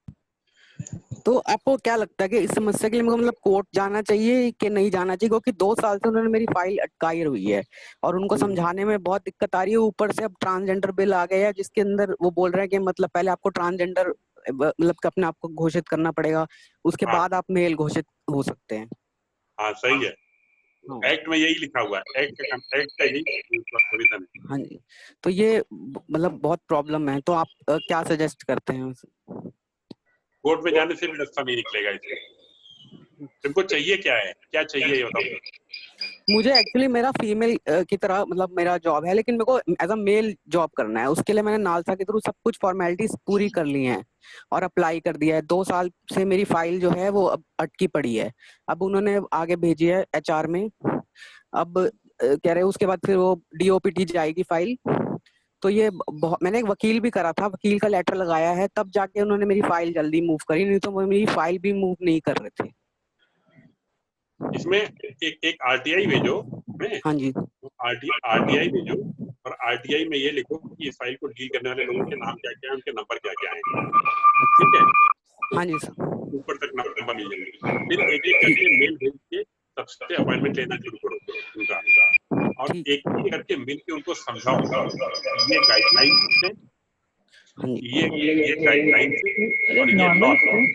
तो आपको क्या लगता है कि इस समस्या के लिए मुझे मतलब कोर्ट जाना चाहिए कि नहीं जाना चाहिए? क्योंकि 2 साल से उन्होंने मेरी फाइल अटकाई हुई है और उनको समझाने में बहुत दिक्कत आ रही है। ऊपर से अब ट्रांसजेंडर बिल आ गया है जिसके अंदर वो बोल रहे हैं कि मतलब पहले आपको ट्रांसजेंडर मतलब कि अपने आप को घोषित करना पड़ेगा, उसके हाँ बाद आप मेल घोषित हो सकते हैं। हाँ, सही है। हाँ। एक्ट में यही लिखा हुआ है, एक्ट का यही प्रोविजन है। हाँ जी। तो ये मतलब बहुत प्रॉब्लम है, तो आप क्या सजेस्ट करते हैं? कोर्ट में जाने से भी रास्ता नहीं निकलेगा इससे। तुमको चाहिए क्या है, क्या चाहिए ये बताओ। मुझे एक्चुअली मेरा फीमेल की तरह मतलब मेरा जॉब है, लेकिन मेरे को एज अ मेल जॉब करना है। उसके लिए मैंने नालसा के थ्रू सब कुछ फॉर्मेलिटीज पूरी कर ली हैं और अप्लाई कर दिया है। 2 साल से मेरी फाइल जो है वो अब अटकी पड़ी है। अब उन्होंने आगे भेजी है HR में। अब कह रहे हैं उसके बाद फिर वो DOPT जाएगी फाइल। तो ये बहुत, मैंने एक वकील भी करा था, वकील का लेटर लगाया है, तब जाके उन्होंने मेरी फाइल जल्दी मूव करी, नहीं तो वो मेरी फाइल भी मूव नहीं कर रहे थे। इसमें एक RTI भेजो, है हाँ जी। RTI भेजो, और RTI में ये लिखो कि इस फाइल को डील करने वाले लोगों के नाम क्या क्या है, उनके नंबर क्या क्या है। ठीक है, हाँ जी सर। ऊपर तक नंबर मिल जाएंगे। फिर एक एक करके मेल भेज के सबसे अपॉइंटमेंट लेना शुरू करो उनका, और ठीक। एक एक करके मिल के उनको समझाओ ये गाइडलाइंस है, हाँ जी। ये गाइडलाइंस है, अरे और ये लॉ नॉर्मल है।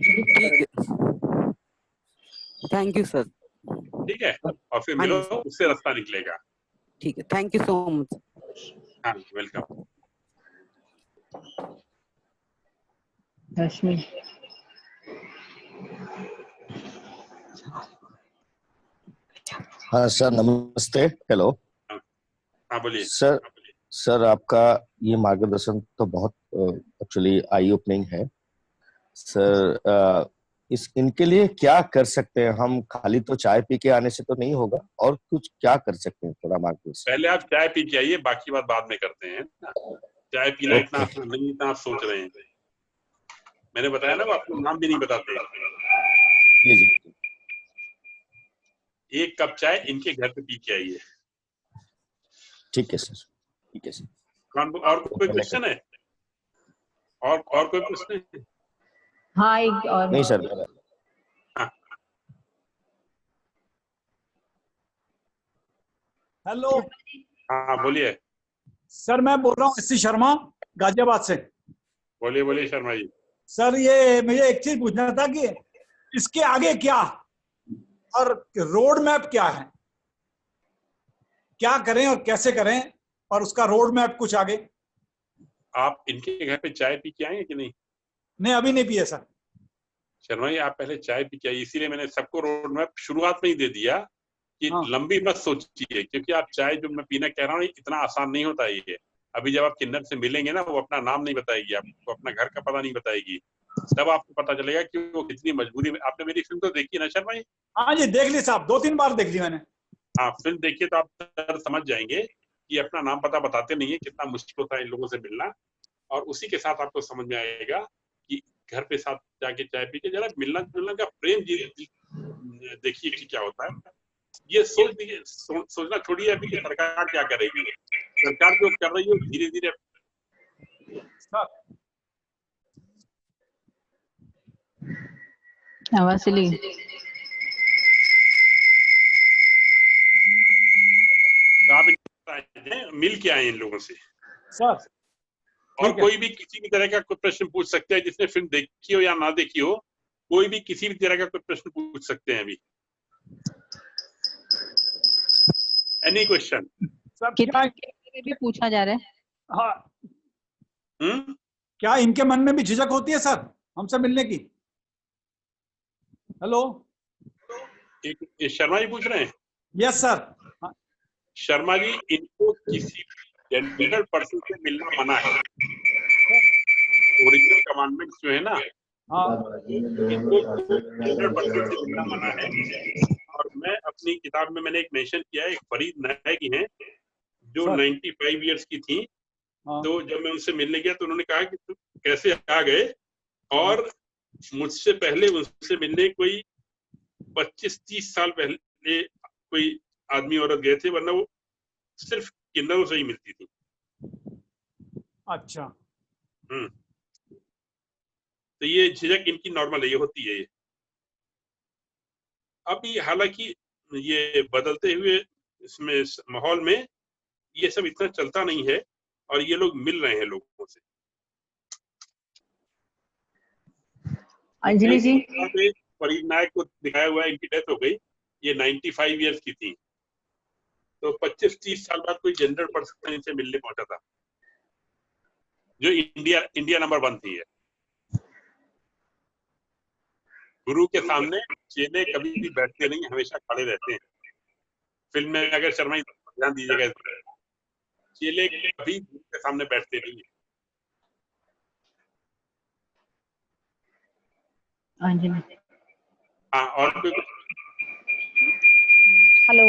ठीक है, थैंक यू सर। ठीक है, और फिर हाँ मिलो, जी सर। उससे रास्ता निकलेगा। ठीक है, थैंक यू सो मच। हाँ, वेलकम। रश्मि। हाँ सर, नमस्ते। हेलो हाँ बोलिए। सर, आपका ये मार्गदर्शन तो बहुत एक्चुअली आई ओपनिंग है सर। इनके लिए क्या कर सकते हैं हम? खाली तो चाय पी के आने से तो नहीं होगा, और कुछ क्या कर सकते हैं? थोड़ा मार्गदर्शन। पहले आप चाय पी के आइए, बाकी बात बाद में करते हैं ना। चाय पीना इतना ओके। आसान नहीं, इतना आप सोच रहे हैं। मैंने बताया ना, वो आपको नाम भी नहीं बताते। जी जी जी। एक कप चाय इनके घर पे पी के आइए। ठीक है सर, ठीक है सर। और कोई क्वेश्चन है? और कोई प्रश्न है? हाँ, एक और नहीं सर, मेरा हाँ हेलो हाँ, बोलिए सर, मैं बोल रहा हूँ SC शर्मा, गाजियाबाद से। बोलिए बोलिए शर्मा जी। सर, ये मुझे एक चीज पूछना था कि इसके आगे क्या और रोड मैप क्या है, क्या करें और कैसे करें, और उसका रोड मैप कुछ आगे। आप इनके घर पे चाय पी के आए हैं कि नहीं? नहीं, अभी नहीं पिए सर। शर्मा जी, आप पहले चाय पी के आइए, इसीलिए मैंने सबको रोड मैप शुरुआत में ही दे दिया कि हाँ। लंबी मत सोचिए, क्योंकि आप चाय जो मैं पीना कह रहा हूँ इतना आसान नहीं होता है ये। अभी जब आप किन्नर से मिलेंगे ना, वो अपना नाम नहीं बताएगी, आपको अपना घर का पता नहीं बताएगी, तब आपको पता चलेगा कि वो कितनी मजबूरी में। आपने मेरी फिल्म तो देखी ना शर्मा जी? हाँ जी, देख ली साहब, 2-3 बार देख ली मैंने। हाँ, फिल्म देखिए तो आप दर्द समझ जाएंगे कि अपना नाम पता बताते नहीं है, कितना मुश्किल होता है इन लोगों से मिलना। और उसी के साथ आपको समझ में आएगा कि घर पे साथ जाके चाय पी के जरा मिलना जुलना का प्रेम देखिए कि क्या होता है। ये सोचना छोड़िए अभी कि सरकार क्या करेगी। सरकार जो कर रही है धीरे धीरे वासिली तो आप मिल के आए इन लोगों से सर। और कोई भी किसी भी तरह का कोई प्रश्न पूछ सकते हैं, जिसने फिल्म देखी हो या ना देखी हो, कोई भी किसी भी तरह का कोई प्रश्न पूछ सकते हैं अभी। एनी क्वेश्चन कितने भी पूछा जा रहा है। हाँ, क्या इनके मन में भी झिझक होती है सर हमसे मिलने की? हेलो, एक शर्मा जी पूछ रहे हैं। Yes sir. शर्मा जी, इनको किसी जेंडर पर्सन से मिलना मना है। ओरिजिनल कमांडमेंट्स जो है ना, इनको जेंडर पर्सन से मिलना मना है। और मैं अपनी किताब में मैंने एक मेंशन किया है, एक फरीद नायक हैं जो 95 इयर्स की थी। तो जब मैं उनसे मिलने गया तो उन्होंने कहा कि तुम कैसे आ गए, और मुझसे पहले उनसे मिलने कोई 25-30 साल पहले कोई आदमी औरत गए थे, वरना वो सिर्फ किन्नरों से ही मिलती थी। अच्छा। तो ये झिझक इनकी नॉर्मल है, ये होती है। अभी हालांकि ये बदलते हुए इसमें माहौल में ये सब इतना चलता नहीं है और ये लोग मिल रहे हैं लोगों से। अंजलि जी, फरीद नायक को दिखाया हुआ है, इनकी डेथ हो गई, ये 95 इयर्स की थी। तो 25-30 साल बाद कोई जेंडर पर्सन इनसे मिलने पहुंचा था, जो इंडिया नंबर 1 थी। गुरु के सामने चेले कभी भी बैठते नहीं, हमेशा खड़े रहते हैं। फिल्म में अगर शर्मा ध्यान दीजिएगा, चेले कभी गुरु के सामने बैठते नहीं है। हाँ, और कोई? हेलो,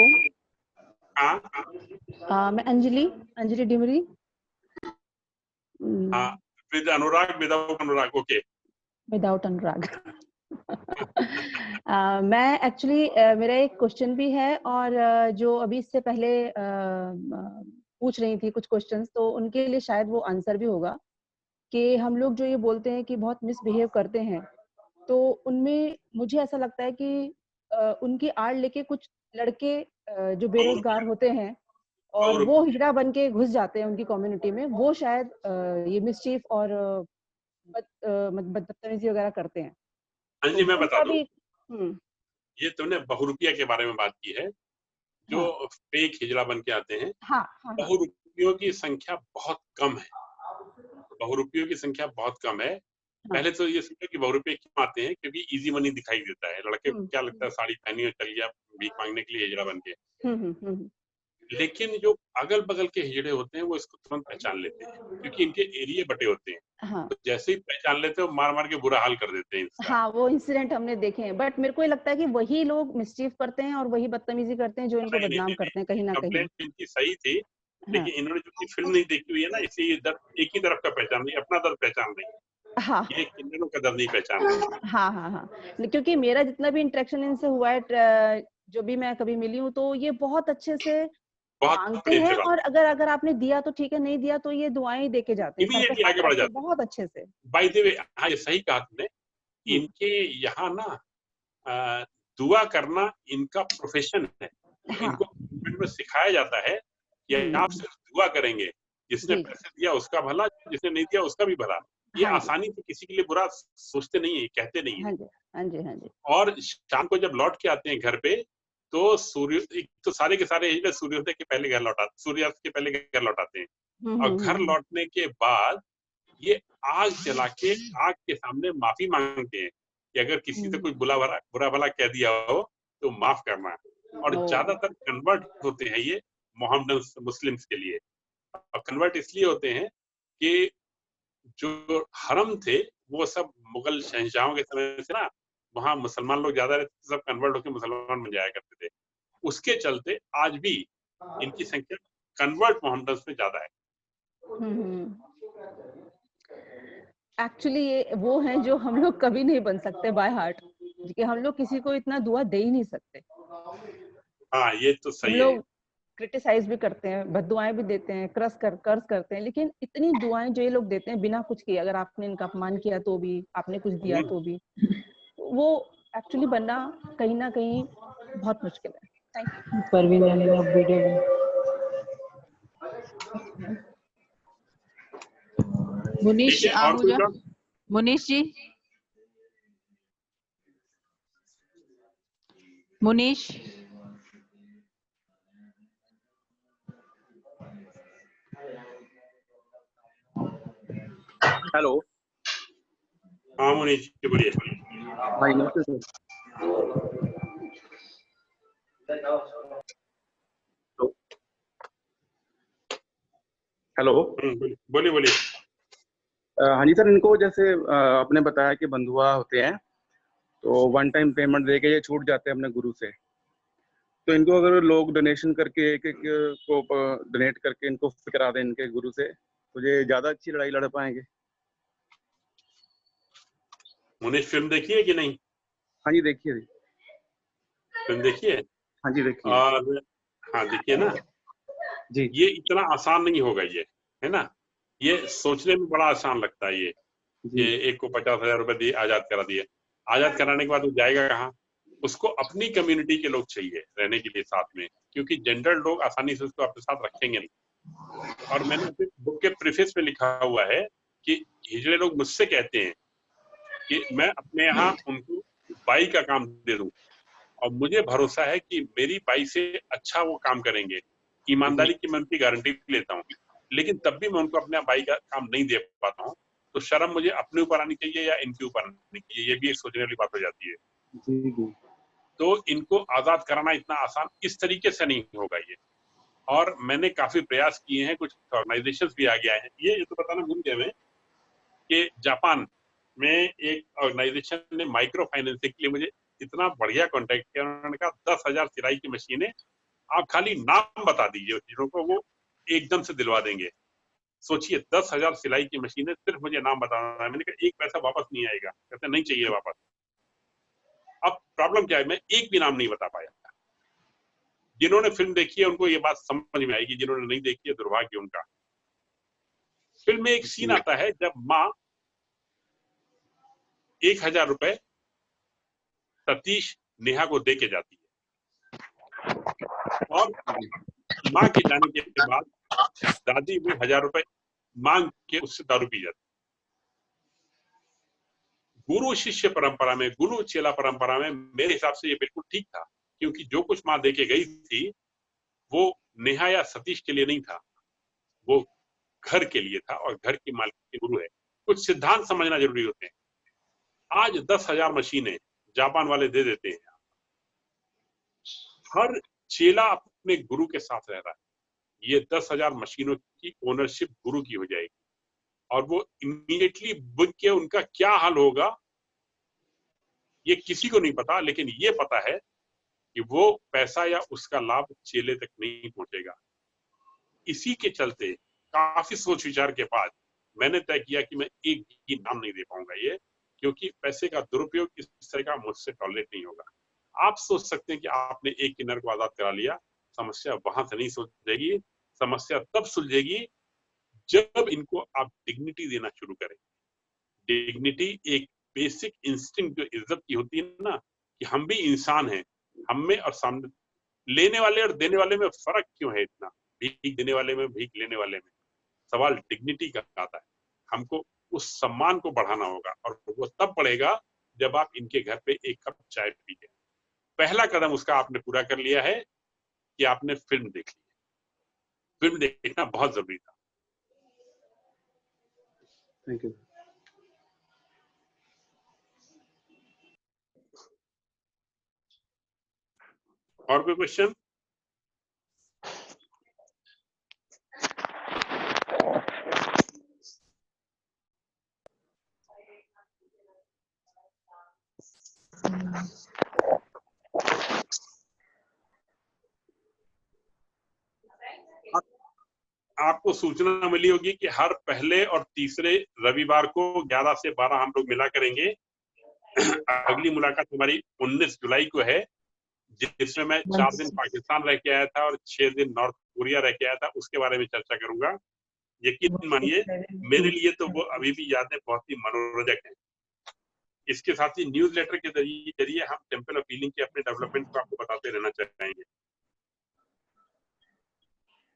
हाँ, मैं अंजलि डिमरी। हाँ, with Anurag, without Anurag, okay. Without Anurag. मैं एक्चुअली मेरा एक क्वेश्चन भी है, और जो अभी इससे पहले पूछ रही थी कुछ क्वेश्चंस, तो उनके लिए शायद वो आंसर भी होगा कि हम लोग जो ये बोलते हैं कि बहुत मिसबिहेव करते हैं, तो उनमें मुझे ऐसा लगता है कि उनकी आड़ लेके कुछ लड़के जो बेरोजगार होते हैं और वो हिजड़ा बन के घुस जाते हैं उनकी कम्युनिटी में, वो शायद ये मिसचीफ और बदतमीजी वगैरह करते हैं। अंजलि, मैं बता दूं, भी ये तुमने बहुरूपिया के बारे में बात की है, जो फेक हिजड़ा बन के आते हैं। बहुरूपियों की संख्या बहुत कम है, बहुरूपियों की संख्या बहुत कम है। पहले तो ये समझो कि बहुरूपिये क्यों आते हैं, क्योंकि इजी मनी दिखाई देता है। लड़के को क्या लगता है, साड़ी पहनी और चल गया भीख मांगने के लिए हिजड़ा बन के। लेकिन जो अगल बगल के हिजड़े होते हैं वो इसको तुरंत पहचान लेते हैं, क्योंकि इनके एरिया बटे होते हैं। तो जैसे ही पहचान लेते हैं, मार मार के बुरा हाल कर देते हैं। हाँ, वो इंसिडेंट हमने देखे हैं, बट मेरे को ये लगता है कि वही लोग मिसचीफ करते हैं और वही बदतमीजी करते हैं जो इनको बदनाम करते हैं कहीं ना कहीं। कंप्लेंट इनकी सही थी, लेकिन इन्होंने जो फिल्म नहीं देखी हुई है ना, इसलिए ये दर्द एक ही तरफ का पहचान नहीं, अपना दर्द पहचान नहीं। हाँ, ये किन्नरों का दर्द नहीं पहचान रही। हाँ, क्योंकि मेरा जितना भी इंटरेक्शन इनसे हुआ है, जो भी मैं कभी मिली हूँ, तो ये बहुत अच्छे से मांगते हैं, और अगर आपने दिया तो ठीक है, नहीं दिया तो ये दुआएं दे के जाते हैं, आगे बढ़ जाते हैं बहुत अच्छे से। बाय द वे, हाँ, ये सही कहा तुमने। इनके यहाँ ना दुआ करना इनका प्रोफेशन है। इनको सिखाया जाता है कि आप सिर्फ दुआ करेंगे, जिसने पैसे दिया उसका भला, जिसने नहीं दिया उसका भी भला। ये आसानी से किसी के लिए बुरा सोचते नहीं है, कहते नहीं है। हाँ जी। और शाम को जब लौट के आते हैं घर पे, तो तो सारे के सारे सूर्योदय के पहले घर लौटाते, सूर्यास्त के पहले घर लौटाते हैं। और घर लौटने के बाद ये आग जला के आग के सामने माफी मांगते हैं कि अगर किसी से कोई बुरा भला कह दिया हो तो माफ करना। और ज्यादातर कन्वर्ट होते हैं ये मोहम्मदन मुस्लिम्स के लिए। और कन्वर्ट इसलिए होते हैं कि जो हरम थे वो सब मुगल शहंशाहों के समय से ना वहाँ मुसलमान लोग ज्यादा रहते थे, सब कन्वर्ट होकर मुसलमान बन जाया करते थे। उसके चलते आज भी इनकी संख्या कन्वर्ट मोहम्मदन्स में ज्यादा है। एक्चुअली ये वो हैं जो हम लोग कभी नहीं बन सकते बाय हार्ट, कि हम लोग किसी को इतना दुआ दे ही नहीं सकते। हाँ, ये तो हम सही है। लोग क्रिटिसाइज भी करते हैं, बददुआएं भी देते हैं, कर्ज करते हैं, लेकिन इतनी दुआएं जो ये लोग देते हैं बिना कुछ किए, अगर आपने इनका अपमान किया तो भी, आपने कुछ दिया तो भी, वो एक्चुअली बनना कहीं ना कहीं बहुत मुश्किल है। Thank you. Parveen video Munish ठीक है, और कोई आहूजा, बात? मुनीश जी, मुनीश, हेलो। हाँ मुनीश जी बोलिए। भाई नमस्ते सर। हेलो। बोलिए बोलिए। हाँ जी सर, इनको जैसे आपने बताया कि बंधुआ होते हैं तो वन टाइम पेमेंट देके ये छूट जाते हैं अपने गुरु से, तो इनको अगर लोग डोनेशन करके एक एक को डोनेट करके इनको करा दें इनके गुरु से, तो ये ज्यादा अच्छी लड़ाई लड़ पाएंगे। मुनीश फिल्म देखी है कि नहीं? हाँ जी देखिए। फिल्म देखिए? हाँ जी देखिए। और हाँ देखिए ना जी। ये इतना आसान नहीं होगा, ये है ना, ये सोचने में बड़ा आसान लगता है ये एक को 50,000 रुपए दिए आजाद करा दिए। आजाद कराने के बाद वो जाएगा कहाँ? उसको अपनी कम्युनिटी के लोग चाहिए रहने के लिए साथ में, क्योंकि जनरल लोग आसानी से उसको अपने साथ रखेंगे नहीं। और मैंने अपनी बुक के प्रीफेस में लिखा हुआ है कि हिजड़े लोग मुझसे कहते हैं कि मैं अपने यहाँ उनको बाई का काम दे दूं, और मुझे भरोसा है कि मेरी बाई से अच्छा वो काम करेंगे। ईमानदारी की मैं उनकी गारंटी लेता हूँ, लेकिन तब भी मैं उनको अपने बाई का काम नहीं दे पाता हूँ, तो शर्म मुझे अपने ऊपर आनी चाहिए या इनके ऊपर आनी चाहिए, ये भी एक सोचने वाली बात हो जाती है। जी जी। तो इनको आजाद कराना इतना आसान इस तरीके से नहीं होगा ये। और मैंने काफी प्रयास किए हैं, कुछ ऑर्गेनाइजेशंस भी आगे आए हैं। ये तो बताना भूल गया मैं कि जापान में एक ऑर्गेनाइजेशन ने माइक्रो फाइनेंसिंग के लिए मुझे इतना बढ़िया कॉन्टेक्ट किया। उन्होंने कहा 10,000 सिलाई की मशीनें, आप खाली नाम बता दीजिए चीजों को, वो एकदम से दिलवा देंगे। सोचिए 10,000 सिलाई की मशीनें, सिर्फ मुझे नाम बताना है। मैंने कहा एक पैसा वापस नहीं आएगा। कहते नहीं चाहिए वापस। अब प्रॉब्लम क्या है, मैं एक भी नाम नहीं बता पाया। जिन्होंने फिल्म देखी है उनको ये बात समझ में आएगी, जिन्होंने नहीं देखी है दुर्भाग्य उनका। फिल्म में एक सीन आता है जब माँ 1,000 रुपए सतीश नेहा को दे के जाती है, और माँ के जाने के बाद दादी वो 1,000 रुपए मांग के उससे दारू पी जाती। गुरु शिष्य परंपरा में, गुरु चेला परंपरा में मेरे हिसाब से ये बिल्कुल ठीक था, क्योंकि जो कुछ माँ दे के गई थी वो नेहा या सतीश के लिए नहीं था, वो घर के लिए था, और घर की मालिक के गुरु है। कुछ सिद्धांत समझना जरूरी होते हैं। आज 10,000 मशीनें जापान वाले दे देते हैं, हर चेला अपने गुरु के साथ रह रहा है। ये 10,000 मशीनों की ओनरशिप गुरु की हो जाएगी, और वो इमीडिएटली बिक के उनका क्या हाल होगा ये किसी को नहीं पता, लेकिन ये पता है कि वो पैसा या उसका लाभ चेले तक नहीं पहुंचेगा। इसी के चलते काफी सोच विचार के बाद मैंने तय किया कि मैं एक भी नाम नहीं दे पाऊंगा ये, क्योंकि पैसे का दुरुपयोग इस तरह का मुझसे टॉलरेट नहीं होगा। आप सोच सकते हैं कि आपने एक किन्नर को आजाद करा लिया, समस्या वहां से नहीं सुलझेगी। समस्या तब सुलझेगी जब इनको आप डिग्निटी देना शुरू करें। डिग्निटी एक बेसिक इंस्टिंक्ट जो इज्जत की होती है ना, कि हम भी इंसान हैं, हम में और सामने लेने वाले और देने वाले में फर्क क्यों है इतना, भीख देने वाले में, भीख लेने वाले में। सवाल डिग्निटी का आता है। हमको उस सम्मान को बढ़ाना होगा, और वो तब बढ़ेगा जब आप इनके घर पे एक कप चाय पीते। पहला कदम उसका आपने पूरा कर लिया है कि आपने फिल्म देख ली। फिल्म देखना बहुत जरूरी था। Thank you. और कोई क्वेश्चन? आपको सूचना मिली होगी कि हर पहले और तीसरे रविवार को 11 से 12 हम लोग मिला करेंगे। अगली मुलाकात हमारी 19 जुलाई को है, जिसमें मैं 4 दिन पाकिस्तान रह के आया था और 6 दिन नॉर्थ कोरिया रह के आया था, उसके बारे में चर्चा करूंगा। यकीन मानिए मेरे लिए तो वो अभी भी यादें बहुत ही मनोरंजक हैं। इसके साथ ही न्यूज़लेटर के जरिए हम टेंपल ऑफ हीलिंग के अपने डेवलपमेंट को आपको बताते रहना चाहेंगे।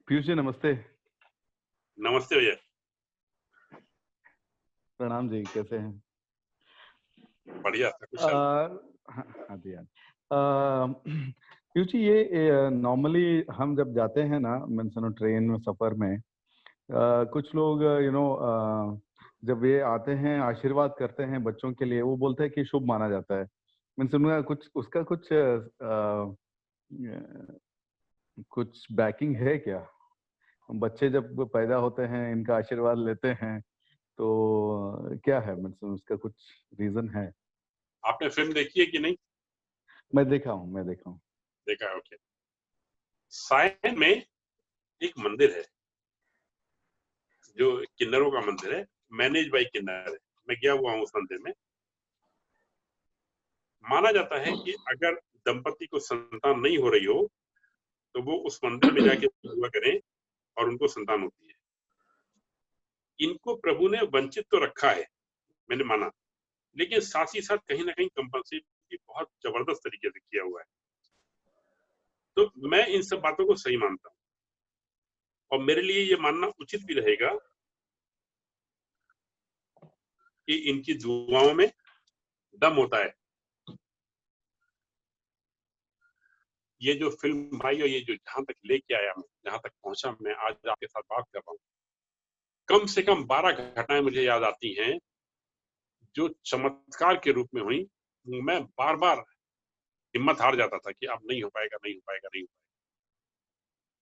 पीयूष जी नमस्ते। नमस्ते भैया। प्रणाम जी, कैसे हैं? बढ़िया। हाँ जी हाँ। पीयूष जी, ये नॉर्मली हम जब जाते हैं ना, मैं ट्रेन में सफर में, कुछ लोग जब ये आते हैं आशीर्वाद करते हैं बच्चों के लिए, वो बोलते हैं कि शुभ माना जाता है। मैं सुना कुछ उसका कुछ बैकिंग है क्या? बच्चे जब पैदा होते हैं इनका आशीर्वाद लेते हैं तो क्या है, मतलब उसका कुछ रीजन है? आपने फिल्म देखी है कि नहीं? मैं देखा हूँ। देखा है, ओके। सायन में एक मंदिर है जो किन्नरों का मंदिर है, मैनेज बाय किन्नर है। मैं गया हुआ हूँ उस मंदिर में। माना जाता है कि अगर दंपति को संतान नहीं हो रही हो तो वो उस मंदिर में जाके दुआ करें और उनको संतान होती है। इनको प्रभु ने वंचित तो रखा है, मैंने माना, लेकिन साथ ही साथ कहीं ना कहीं कंपनसेट भी बहुत जबरदस्त तरीके से किया हुआ है। तो मैं इन सब बातों को सही मानता हूँ और मेरे लिए ये मानना उचित भी रहेगा कि इनकी दुआओं में दम होता है। ये जो फिल्म आई और ये जो जहां तक लेके आया, मैं जहां तक पहुंचा, मैं आज आपके साथ बात कर रहा हूँ, कम से कम 12 घटनाएं मुझे याद आती हैं जो चमत्कार के रूप में हुई। मैं बार बार हिम्मत हार जाता था कि अब नहीं हो पाएगा,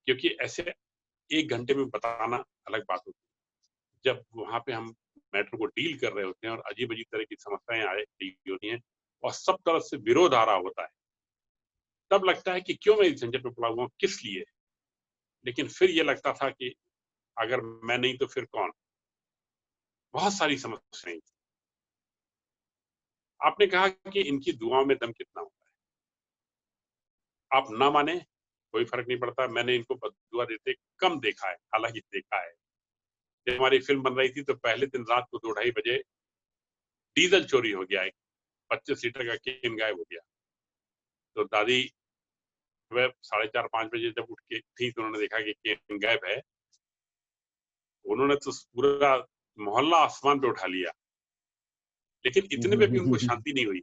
क्योंकि ऐसे 1 घंटे में बताना अलग बात होती है। जब वहां पे हम मैटर को डील कर रहे होते हैं और अजीब अजीब तरह की समस्याएं आ रही होती हैं और सब तरफ से विरोध आ रहा होता है, तब लगता है कि क्यों मैं इस झंझट में पड़ा हुआ हूँ, किस लिए। लेकिन फिर ये लगता था कि अगर मैं नहीं तो फिर कौन। बहुत सारी समस्याएं। आपने कहा कि इनकी दुआओं में दम कितना होता है। आप ना माने, कोई फर्क नहीं पड़ता। मैंने इनको दुआ देते कम देखा है, हालांकि देखा है। जब हमारी फिल्म बन रही थी तो पहले दिन रात को 2-2:30 बजे डीजल चोरी हो गया, एक 25 सीटर का केन गायब हो गया। तो दादी वह 4:30-5 बजे जब उठ के थी तो उन्होंने देखा कि केन गायब है। उन्होंने तो पूरा मोहल्ला आसमान पे उठा लिया, लेकिन इतने में भी उनको शांति नहीं हुई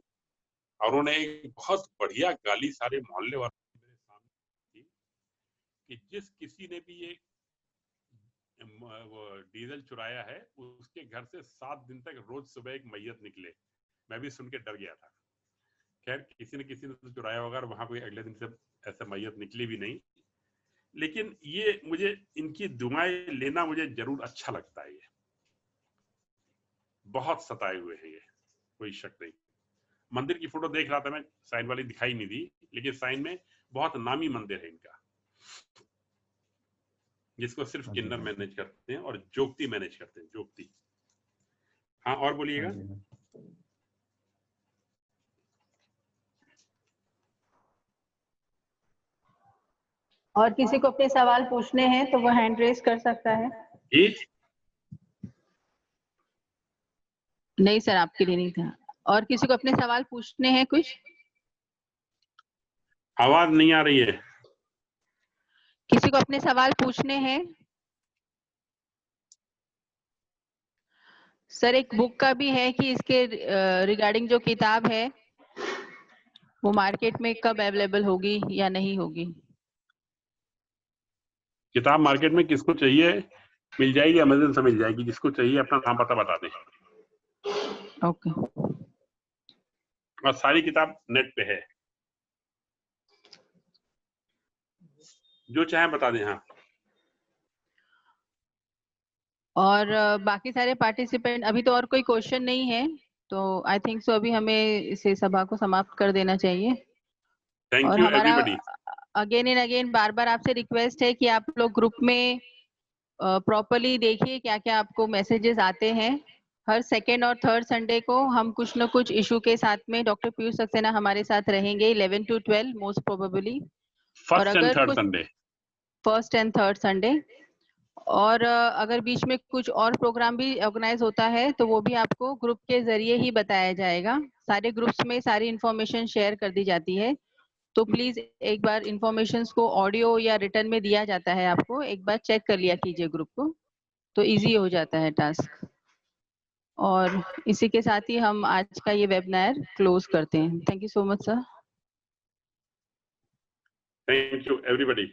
और उन्होंने एक बहुत बढ़िया गाली सारे मोहल्ले वालों मेरे सामने की कि जिस किसी ने भी ये वो डीजल चुराया है उसके घर से 7 दिन तक रोज सुबह एक मैयत निकले। मैं भी सुन के डर गया था। खैर किसी ने तो चुराया होगा और वहां कोई अगले दिन से ऐसा मैयत निकली भी नहीं। लेकिन ये मुझे इनकी दुआएं लेना मुझे जरूर अच्छा लगता है। ये बहुत सताए हुए हैं, ये कोई शक नहीं। मंदिर की फोटो देख रहा था मैं, साइन वाली दिखाई नहीं दी, लेकिन साइन में बहुत नामी मंदिर है इनका, जिसको सिर्फ किन्नर मैनेज करते हैं और जोगती मैनेज करते हैं। जोगती। हाँ, और बोलिएगा। और किसी को अपने सवाल पूछने हैं तो वो हैंड रेज कर सकता है। जी? नहीं सर, आपके लिए नहीं था। और किसी को अपने सवाल पूछने हैं कुछ? आवाज नहीं आ रही है। किसी को अपने सवाल पूछने हैं? सर एक बुक का भी है कि इसके रिगार्डिंग जो किताब है वो मार्केट में कब अवेलेबल होगी या नहीं होगी? किताब मार्केट में किसको चाहिए मिल जाएगी, अमेज़न से मिल जाएगी। जिसको चाहिए अपना नाम पता बता दें। ओके। और सारी किताब नेट पे है, जो चाहे बता दें। हाँ। और बाकी सारे पार्टिसिपेंट, अभी तो और कोई क्वेश्चन नहीं है, तो आई थिंक सो अभी हमें इसे सभा को समाप्त कर देना चाहिए। थैंक और यू हमारा एवरीबॉडी। अगेन एंड अगेन बार बार आपसे रिक्वेस्ट है कि आप लोग ग्रुप में प्रॉपरली देखिए क्या क्या आपको मैसेजेस आते हैं। हर सेकेंड और थर्ड संडे को हम कुछ न कुछ इशू के साथ में डॉक्टर पीयूष सक्सेना हमारे साथ रहेंगे 11 to 12 मोस्ट प्रोबेबली। और फर्स्ट एंड अगर थर्ड कुछ Sunday, first and third Sunday, और अगर बीच में कुछ और प्रोग्राम भी ऑर्गेनाइज होता है तो वो भी आपको ग्रुप के जरिए ही बताया जाएगा। सारे ग्रुप्स में सारी इंफॉर्मेशन शेयर कर दी जाती है, तो प्लीज एक बार इंफॉर्मेशन को ऑडियो या रिटर्न में दिया जाता है, आपको एक बार चेक कर लिया कीजिए ग्रुप को, तो इजी हो जाता है टास्क। और इसी के साथ ही हम आज का ये वेबिनार क्लोज करते हैं। Thank you so much sir. Thank you everybody.